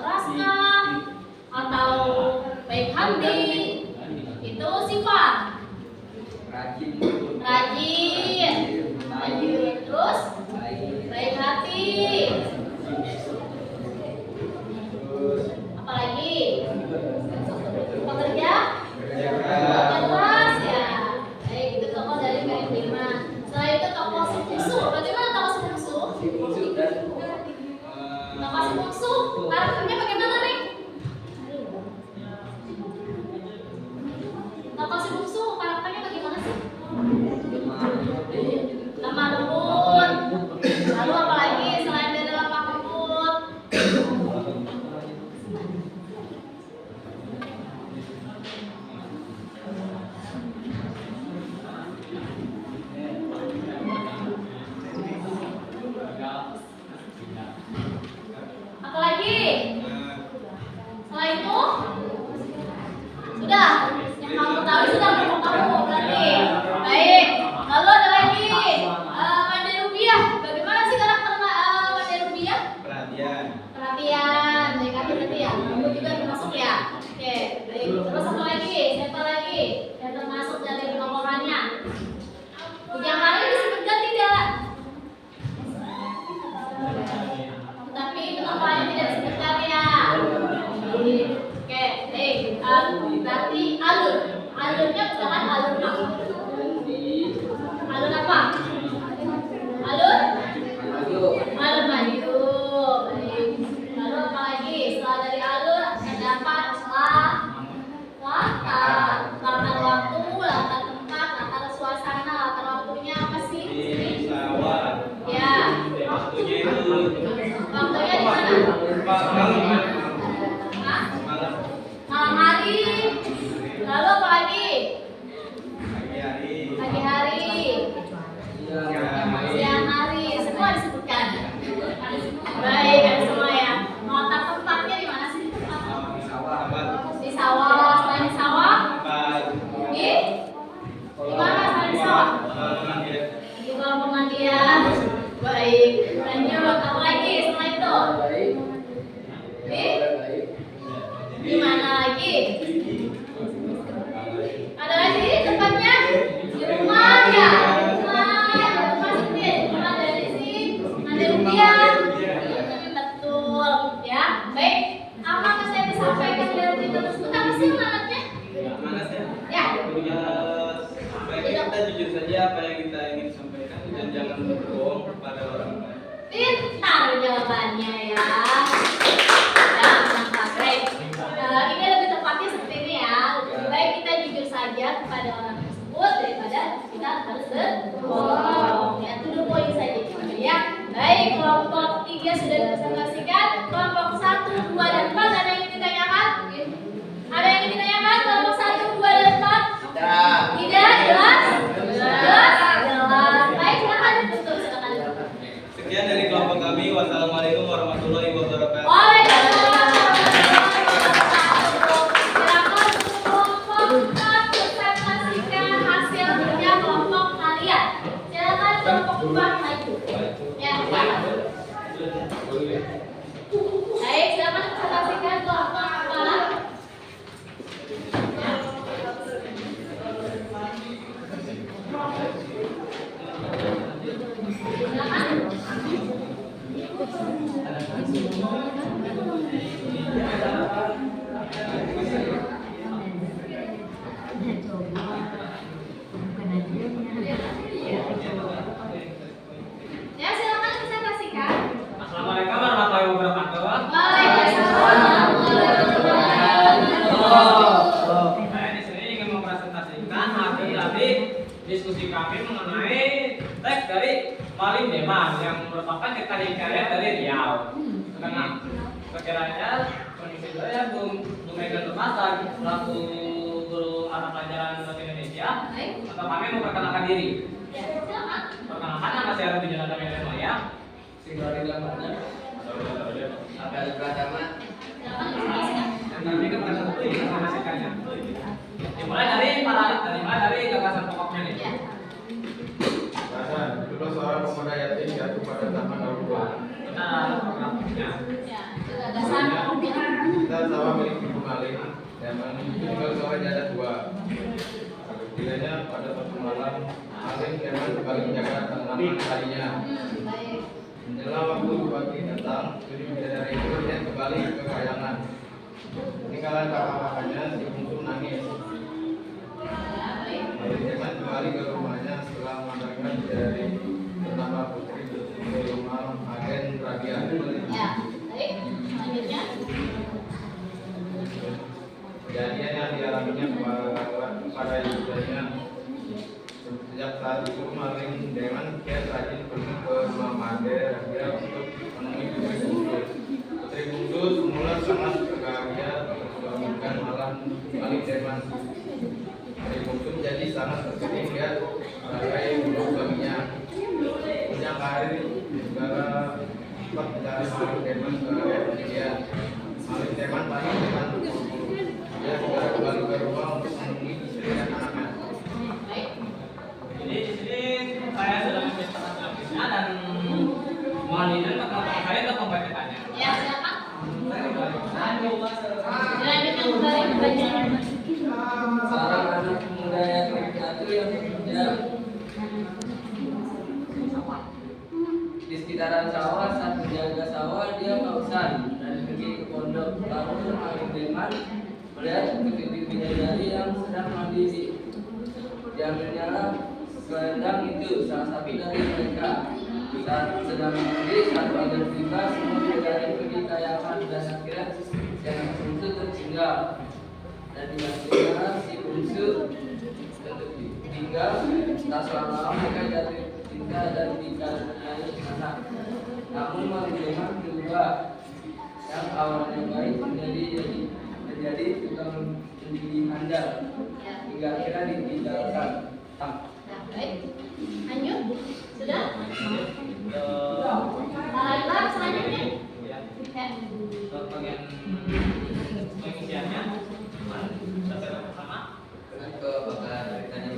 Waktunya itu Waktunya di mana? malam. Hah? Malam. Malam hari. Lalu apa lagi? Pagi hari. Pagi hari. Siang hari. Semua disebutkan. Baik, ada semua ya. Mau tak tempatnya di mana sih tempat? Di sawah. Tempat. Di sawah. Selain di sawah? Tempat. Di mana selain di sawah? Pemandian. Di kolam pemandian. Baik. Lanjut. Apa lagi setelah itu? Di mana lagi? Ada lagi tempatnya? Di rumah ya? Nah, yang tempat sini. Rumah dari sini. Mandi rupiah. Betul. Ya, baik. Apa yang saya disampaikan dari cerita tersebut? Apa sih manatnya? Mana sih? Ya. Baiknya kita jujur saja apa yang kita ingin sampaikan dan jangan berbohong kepada orang lain. Pintar jawabannya ya. Ya, mantap. Baik. Ini lebih tepatnya seperti ini ya. Lebih baik kita jujur saja kepada orang tersebut daripada kita harus berbohong. Ya, itu dulu poin saja ya. Baik, kelompok 3 sudah dipresentasikan. Kelompok 1, 2, dan 4 ada yang ingin ditanyakan? Ada yang ingin ditanyakan? Kelompok 1, 2, dan 4? Tidak, jelas? Jelas. Baik, silakan ditutup, silakan ditutup. Sekian dari kelompok kami. Wassalamualaikum warahmatullahi wabarakatuh. Waalaikumsalam. Silakan untuk kelompok 4 presentasikan hasil kerja kelompok kalian. Silakan kelompok 4 maju. Ya, silakan. Baik, silakan presentasikan kelompok 4. Ya, silakan presentasikan. Assalamualaikum warahmatullahi wabarakatuh. Waalaikumsalam. Saya di sini ingin mempresentasikan hasil diskusi kami mengenai teks dari Malim Deman yang merupakan cerita hikayat dari Riau. Karena sekiranya kondisi saya Bu Megan Permasa selaku guru mata pelajaran bahasa Indonesia, atau kami memperkenalkan diri. Ya, silakan. Perkenalkan nama saya Rudi Jonathan Melemaya. Singgari lamanya. Ada pratama. Silakan presentasikan. Dan kami ke presentasikannya. Dimulai dari gagasan pokoknya nih. Ya. Dulu seorang pemuda yatim jatuh pada zaman dahulu. Kita programnya. Ya, gagasan kemudian. Kita sawah milik Ibu Maling dan tinggal sawahnya ada 2. Kiranya pada suatu malam Maling memang kembali menjaga tanaman padinya. Baik. Menjelang waktu pagi datang, tujuh bidadari itu dia kembali ke kayangan. Tinggalan kakak-kakaknya si bungsu nangis. Ya, baik. Maling Deman kembali ke rumahnya setelah mengantarkan bidadari bernama Putri ke rumah agen Rabia. Ya, baik. Selanjutnya. Kejadian yang dialaminya kepada ibundanya. Sejak saat itu Maling Deman kian rajin pergi ke rumah Made Rabia untuk menemui Putri Bungsu. Putri Bungsu semula sangat bahagia mengaminkan malam Maling Deman. Putri Bungsu menjadi sangat bersedih lihat bagai buruk baginya. Sejak hari segala cepat mencari Maling Deman ke area pendidikan. Maling Deman paling dengan buru-buru. Dia segera kembali ke rumah untuk menemui istri dan anaknya. Baik. Jadi di sini saya sudah menceritakan sinopsisnya dan mohon izin perkenalkan saya untuk pembacaannya. Ya, silakan. Dilanjutkan kembali pembacaan. Seorang anak muda yatim piatu yang bekerja di sekitaran sawah. Saat menjaga sawah dia bosan dan pergi ke pondok. Lalu Maling Deman melihat ketiga bidadari yang sedang mandiri. Diambilnya selendang itu salah satu dari mereka. Saat sedang mandi, satu agen tiba, semua bidadari pergi kayangan dan akhirnya yang bungsu tertinggal. Dan dibantunya si bungsu tinggal. Tak selama mereka jatuh tingkah dan dikarenai anak. Namun Maling Deman kedua yang awalnya baik menjadi tukang menjadi handal hingga akhirnya ditinggalkan. Nah, baik. Lanjut. Sudah? Baiklah, selanjutnya. Ya. Ya. Untuk bagian pengisiannya, kita bersama. Atau apakah ceritanya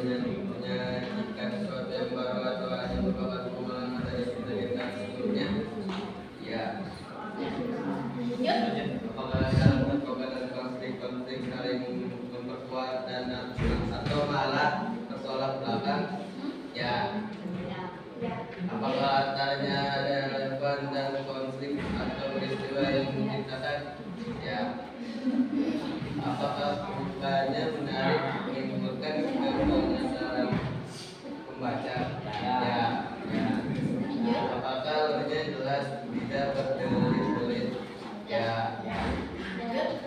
menyajikan sesuatu yang baru atau hanya merupakan pengulangan dari cerita sebelumnya? Ya. Lanjut. Apakah dalam perkobatan konflik saling memperkuat dan atau malah bertolak belakang? Ya. Apakah antaranya ada relevan dan konflik atau peristiwa yang menceritakan? Ya. Apakah bukannya menarik menimbulkan kepenasaran pembaca? Ya. Apakah alurnya jelas tidak berbelit-belit? Ya.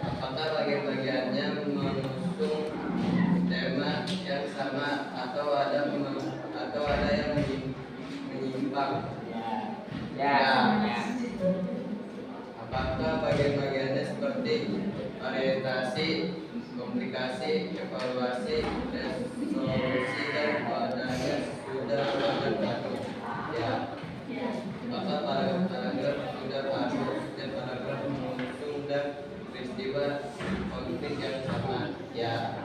Apakah bagian-bagiannya mengusung tema yang sama atau ada yang menyimpang? Ya. Apakah bagian-bagiannya seperti orientasi, komplikasi, evaluasi, dan solusi dan padanya sudah berbentuk? Ya. Apakah paragraf sudah bagus dan paragraf mengusung dan peristiwa konflik yang sama? Ya.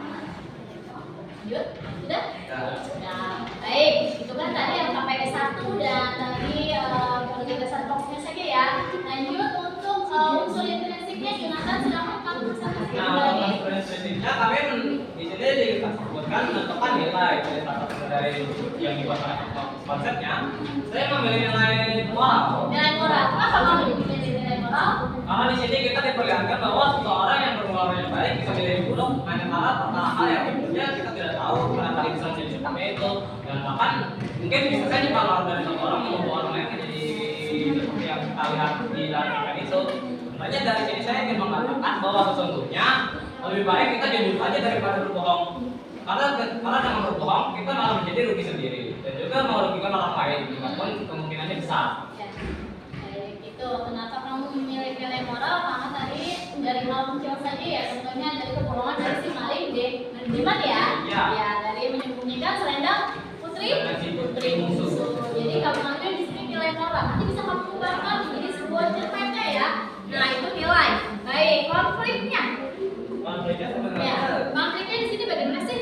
Lanjut. Sudah? Ya. Nah, baik. Itu kan tadi yang KPS 1 dan tadi penugasan fokusnya saja ya. Lanjut untuk unsur intrinsipnya, Jonathan silakan kamu bersama Nah, prinsipnya kami di sini disebutkan menentukan nilai dari yang dibuat konsepnya. Saya memilih nilai moral. nilai moral. Kenapa kamu memilih nilai moral? Karena di sini kita diperlihatkan bahwa seseorang yang bermoral yang baik bisa menjadi buruk hanya karena tentang hal yang sebelumnya kita tidak tahu kenapa dia bisa menjadi seperti itu, dan bahkan mungkin bisa saja kalau dari seseorang membuat orang lain menjadi seperti yang kita lihat di dalam itu. Makanya dari sini saya ingin mengatakan bahwa sesungguhnya lebih baik kita jujur saja daripada berbohong. Karena dengan berbohong kita malah menjadi rugi sendiri dan juga merugikan orang lain, walaupun kemungkinannya besar. Ya. Baik, itu kenapa kamu memilih nilai moral? Karena tadi dari hal kecil saja ya, contohnya dari kebohongan dari si maling Deman ya. Ya. Ya, dari menyembunyikan selendang putri bungsu. Jadi kamu ambil di sini nilai moral. Nanti bisa kamu ubahkan menjadi sebuah cerita ya. Nah, itu nilai. Baik, konfliknya. Konfliknya Ya, sebenarnya, konfliknya di sini bagaimana sih?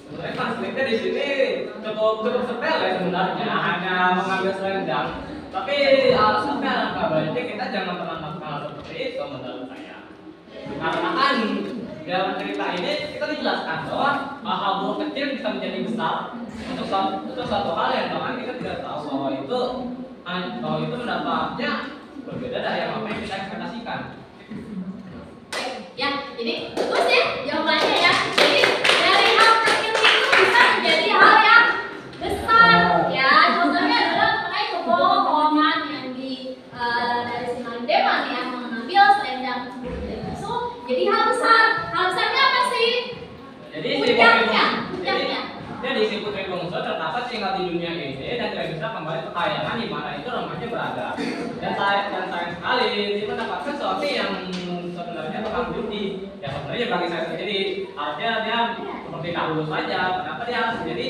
sebenarnya konfliknya di sini cukup sepele sebenarnya, hanya mengambil selendang. Tapi sampai alangkah baiknya kita jangan pernah melakukan hal seperti itu menurut saya. Karena kan dalam cerita ini kita dijelaskan bahwa hal-hal buruk kecil bisa menjadi besar untuk suatu hal yang bahkan kita tidak tahu bahwa itu mendapatnya berbeda dari apa yang kita ekspektasikan. Ya, jadi bagus ya jawabannya ya. Jadi dari hal kecil itu bisa menjadi hal yang besar. Ya, contohnya adalah mengenai kebohongan yang dari si Maling Deman yang mengambil selendang putri bungsu jadi hal besar. Hal besarnya apa sih? Jadi Puncaknya. jadi si putri bungsu terdapat tinggal di dunia ini dan tidak bisa kembali ke kayangan di mana itu rumahnya berada. Dan sayang sekali dia mendapatkan sesuatu yang sebenarnya tukang judi. Ya sebenarnya bagi saya sendiri harusnya dia seperti dahulu saja. Kenapa dia harus menjadi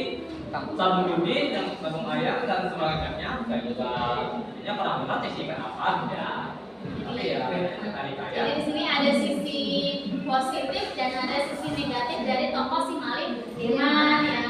sabung judi yang sabung ayam dan semacamnya? Saya juga dia pernah mengerti sih kenapa ya. Tapi ya tadi Jadi kayak. di sini ada sisi positif dan ada sisi negatif dari tokoh si Maling Deman ya.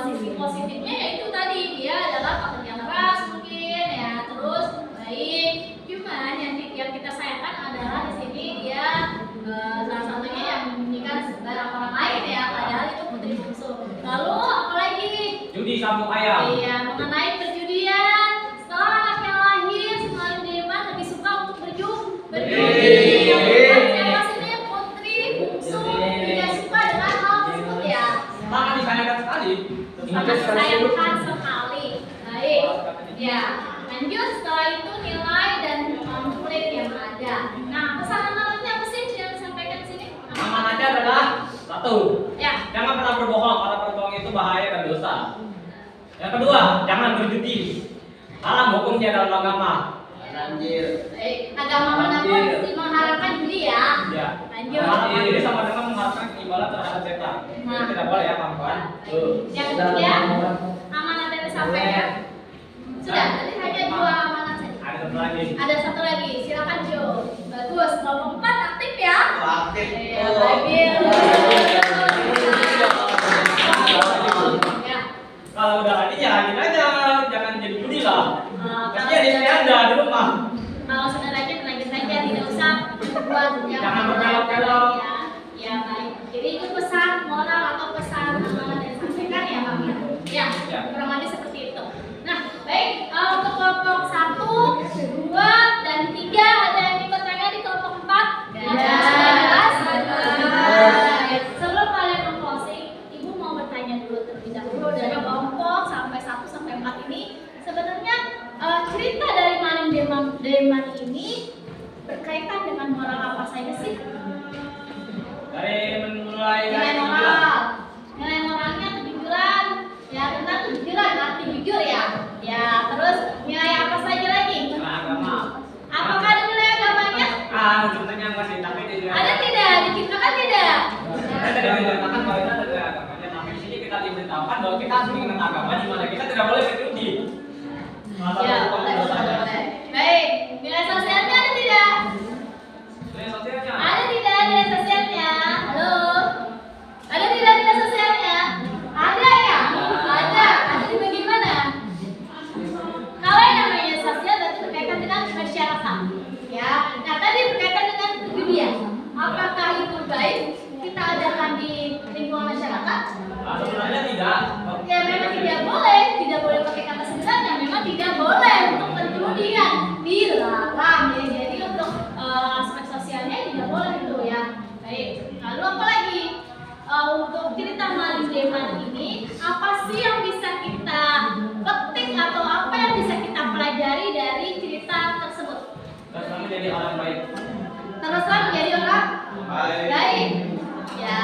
Sisi positifnya yaitu tadi dia adalah pekerja keras mungkin ya, terus baik. Cuman yang kita sayangkan adalah di sini dia salah satunya yang menyembunyikan barang orang lain ya, padahal itu putri bungsu. Lalu apalagi? Judi sabung ayam. Iya, mengenai perjudian. Setelah anaknya lahir, si Maling Deman lebih suka untuk berjudi. Siapa sini putri bungsu tidak suka dengan hal tersebut ya. Sangat disayangkan sekali. Sangat disayangkan sekali. Baik. Ya, lanjut setelah itu nilai dan konflik yang ada. Nah, pesan amanatnya apa sih yang disampaikan di sini? Amanatnya adalah satu. Ya. Jangan pernah berbohong, karena berbohong itu bahaya dan dosa. Yang kedua, jangan berjudi. Haram hukumnya dalam agama. Anjir. Agama manapun mesti mengharapkan judi ya. Ya. Lanjut. Mengharapkan diri sama dengan mengharapkan ibadah terhadap setan. Nah. Tidak boleh ya, kawan-kawan. Tuh. Yang ketiga, amanat yang disampaikan. Sudah, tadi hanya 2 amanat saja. Ada satu lagi. Ada satu lagi, silakan Jo. Bagus, kelompok 4 aktif ya. Aktif. Baik. Ya. Kalau udah ini jalanin aja, jangan jadi judi lah. Pasti ada istri Anda di rumah. Kalau sudah lanjut saja, tidak usah buat yang Jangan berbelok-belok. ya. Ya baik. Jadi itu pesan moral atau pesan amanat yang disampaikan ya Bang. Ya, Ya. kurang lebih seperti itu. Nah, baik untuk kelompok 1, 2, dan 3 ada yang ingin bertanya di kelompok 4? Ada. Sebelum kalian closing, Ibu mau bertanya dulu terlebih dahulu dari kelompok sampai 1 sampai 4 ini. Sebenarnya cerita dari Maling Deman ini berkaitan dengan moral apa saja sih? Dari mulai Nilai dari moral. Nilai moralnya kejujuran. Ya tentang kejujuran, arti jujur ya. Ya terus nilai apa saja lagi? agama. Apakah ada nilai agamanya? Contohnya masih tapi di Ada tidak? Diciptakan tidak? Kita tidak diberitakan bahwa kita ada agamanya, tapi di sini kita diberitakan bahwa kita harus mengenal agama di mana kita tidak boleh berjudi. Ya, boleh. Baik, nilai sosialnya ada tidak? Nilai sosialnya. Ada tidak nilai sosialnya? Halo? Ada tidak nilai sosialnya? Ada ya? Ada. Ada di bagian mana? Kalau yang namanya sosial berarti berkaitan dengan masyarakat. Ya, nah tadi berkaitan dengan kejudian. Apakah itu baik kita adakan di lingkungan masyarakat? Sebenarnya tidak. Ya memang tidak boleh pakai kata sebenarnya, memang tidak boleh untuk perjudian, dilarang ya. Jadi untuk aspek sosialnya tidak boleh itu ya. Baik, lalu apa lagi? Untuk cerita Maling Deman ini, apa sih yang bisa kita petik atau apa yang bisa kita pelajari dari cerita tersebut? Terus kami jadi orang baik. Teruslah menjadi orang Baik. baik. Ya,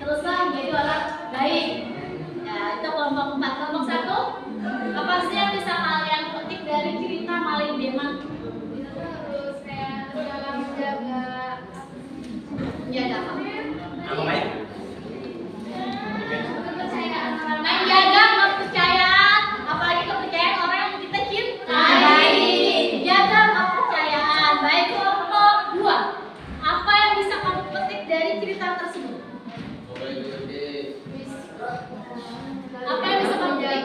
teruslah menjadi orang baik. Ya, itu kelompok 4. Kelompok 1, apa sih yang bisa kalian petik dari cerita Maling Deman? Terus kayak dalam menjaga Menjaga apa? Apa baik? kepercayaan orang lain. Menjaga kepercayaan, apalagi kepercayaan orang yang kita cintai. Jaga kepercayaan. Baik, kelompok 2. Apa yang bisa kamu petik dari cerita tersebut? Apa yang bisa kamu petik?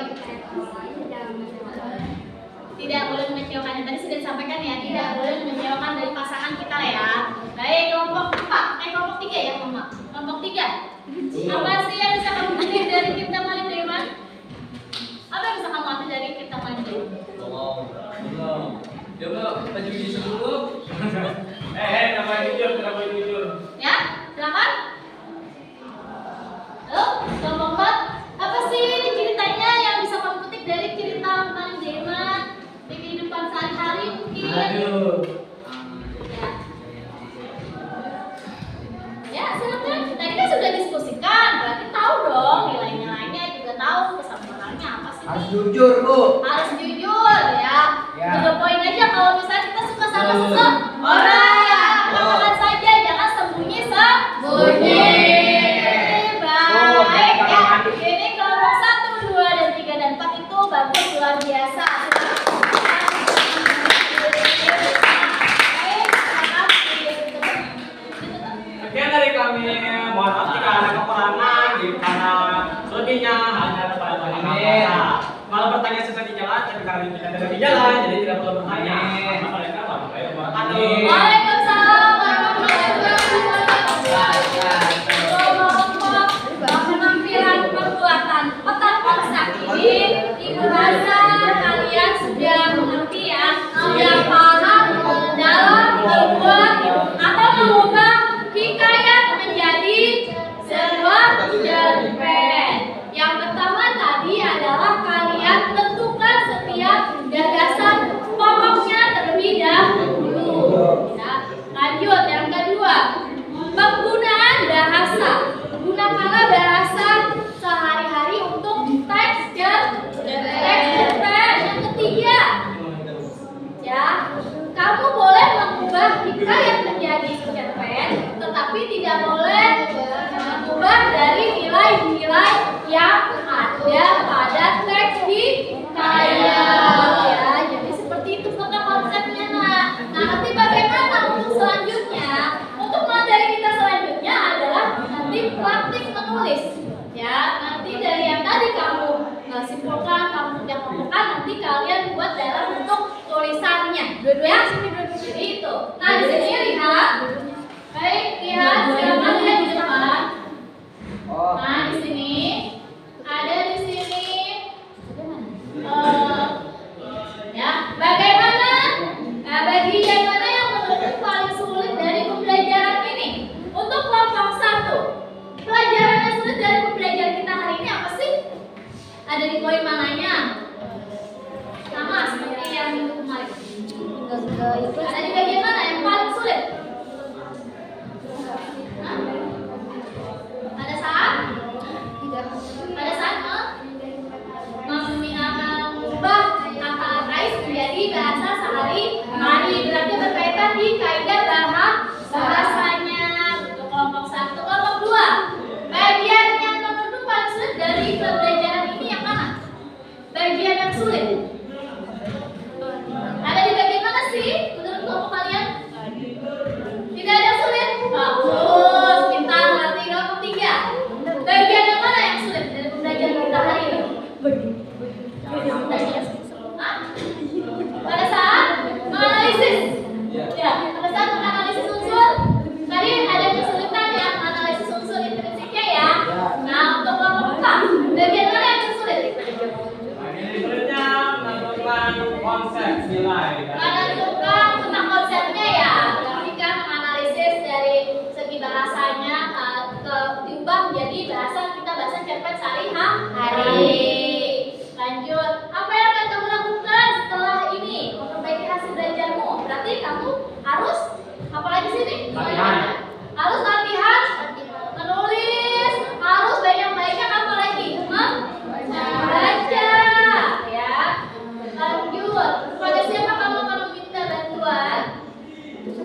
Tidak boleh mengecewakan. Tadi sudah disampaikan ya, tidak boleh mengecewakan dari pasangan kita ya. Baik, kelompok 4, kelompok 3 ya, Mama. Kelompok 3. Apa sih yang bisa kamu petik dari cerita Maling Deman? Apa yang bisa kamu ambil dari cerita Maling Deman? Ya belum, kita judi dulu. Kenapa jujur? Kenapa jujur? Ya, silakan. Halo, kelompok 4. Apa sih ini ceritanya yang bisa kamu petik dari cerita Maling Deman di kehidupan sehari-hari mungkin? Aduh. Ya, silakan. Tadi kan sudah diskusikan, berarti tahu dong nilai-nilainya, juga tahu pesan moralnya apa sih. Harus jujur, Bu. Harus jujur ya. Ya. Juga poin aja kalau misalnya kita suka sama seseorang, katakan saja, jangan sembunyi-sembunyi. Baik ya. Ini kelompok 1, 2, dan 3 dan 4 itu bagus, luar biasa. Baik, terima kasih. Sekian dari kami, mohon maaf jika ada kekurangan, karena selebihnya hanya kepada Tuhan Yang Maha Kuasa. Malah bertanya sesuai di jalan, tapi karena kita tidak di jalan, jadi tidak perlu bertanya. Maka mereka warahmatullahi wabarakatuh. Waalaikumsalam warahmatullahi wabarakatuh. Penampilan perbuatan otak ini, Ibu rasa kalian sudah mengerti ya, sudah paham dalam membuat atau mengubah hikayat menjadi sebuah cerpen. Yang pertama tadi adalah kalian tentukan setiap gagasan pokoknya terlebih dahulu. Nah, Ya, jadi itu. Nah, di sini lihat. Baik, lihat siapa lihat di depan. Nah, di sini ada di sini. Ya, bagaimana? Nah, bagian mana yang menurut paling sulit dari pembelajaran ini? Untuk kelompok 1, pelajaran yang sulit dari pembelajaran kita hari ini apa sih? Ada di poin mananya? Sama seperti yang minggu kemarin. Ada di bagian mana yang paling sulit? Hah? Pada saat mengubah kata Rais menjadi bahasa sehari-hari, berarti berkaitan di kaidah bahasanya. Untuk kelompok 1, kelompok 2, bagian yang menurut paling sulit dari pembelajaran ini yang mana? Bagian yang sulit ada di bagian mana sih menurut kelompok kalian? Tidak ada yang sulit? Bagus, kita berarti kelompok 3. Bagian yang mana yang sulit dari pembelajaran kita hari ini? Hah? Pada saat menganalisis. Ya, pada saat menganalisis unsur. Tadi ada kesulitan ya menganalisis unsur intrinsiknya ya. Nah, untuk kelompok 4, bagian mana yang sulit? Sulitnya menentukan konsep nilai. Menentukan tentang konsepnya ya. Berarti kan menganalisis dari segi bahasanya diubah menjadi bahasa kita bahasa cerpen sehari-hari. Lanjut, apa yang akan kamu lakukan setelah ini memperbaiki hasil belajarmu? Berarti kamu harus apa lagi sini? Latihan. Harus latihan, menulis, harus banyak-banyak apa lagi? Membaca, ya. Lanjut, kepada siapa kamu akan meminta bantuan?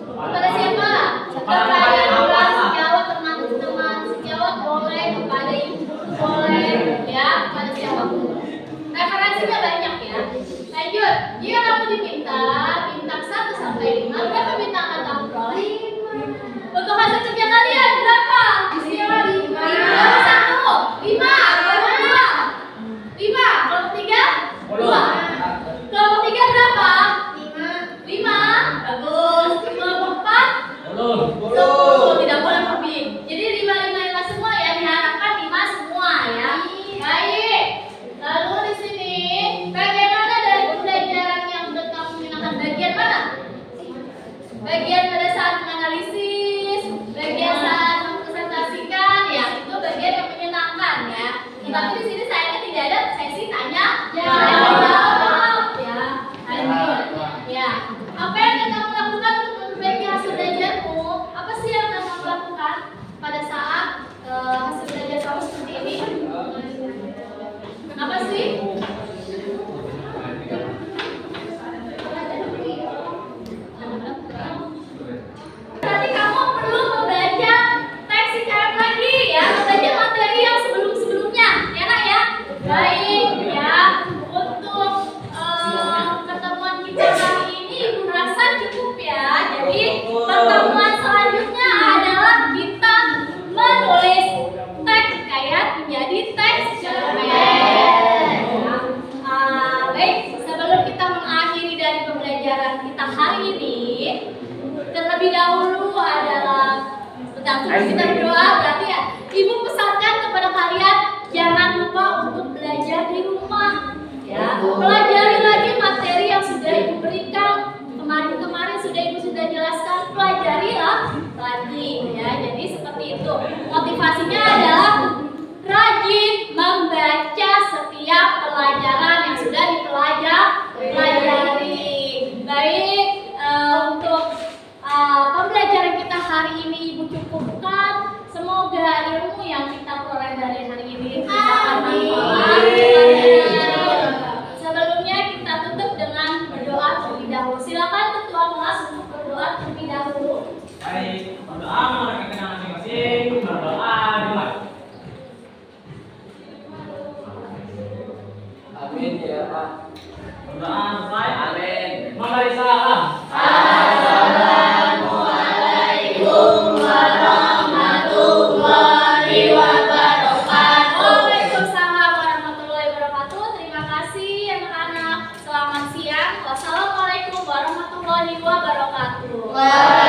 Kepada siapa? Kepada orang sejawat, teman-teman sejawat boleh, kepada ibu boleh, ya, kepada siapapun. Referensinya banyak ya. Lanjut, jika kamu diminta bintang 1 sampai 5, berapa bintang akan kamu peroleh? Untuk hasil kerja kalian berapa? Istilah 5. 1, 5, kelompok 2, 5, kelompok 3, 2. Kelompok 3 berapa? 5. Bagus. Kelompok 4, 10. Tidak boleh lebih. Jadi 5 semua ya, diharapkan 5 semua ya. Baik. Lalu di sini bagaimana dari pembelajaran yang sudah kamu gunakan bagian mana? Bagian pada saat menganalisis, bagian saat mempresentasikan ya, itu bagian yang menyenangkan ya. Tapi di sini sayangnya tidak ada sesi tanya jawab ya. Lanjut. Ya. Apa yang akan kamu lakukan untuk memperbaiki hasil belajarmu? Apa sih yang akan kamu lakukan pada saat hasil belajar kamu seperti ini? Apa sih? Berarti kamu perlu membaca teks IKM lagi ya, membaca materi yang sebelum-sebelumnya, ya nak ya? Baik ya, untuk pertemuan kita kali ini Ibu rasa cukup ya. Jadi pertemuan selanjutnya adalah kita menulis teks kayak menjadi teks cerpen. Baik, sebelum kita mengakhiri dari pembelajaran kita hari ini, terlebih dahulu adalah kita berdoa. Berarti ya, Ibu pesankan kepada kalian jangan lupa untuk belajar di rumah. Ya, pelajari lagi materi yang sudah Ibu berikan kemarin sudah Ibu jelaskan, pelajarilah lagi ya. Jadi seperti itu. Motivasinya adalah rajin membaca setiap pelajaran yang sudah dipelajari. Baik, untuk pembelajaran kita hari ini Ibu cukupkan. Semoga Waalaikumsalam.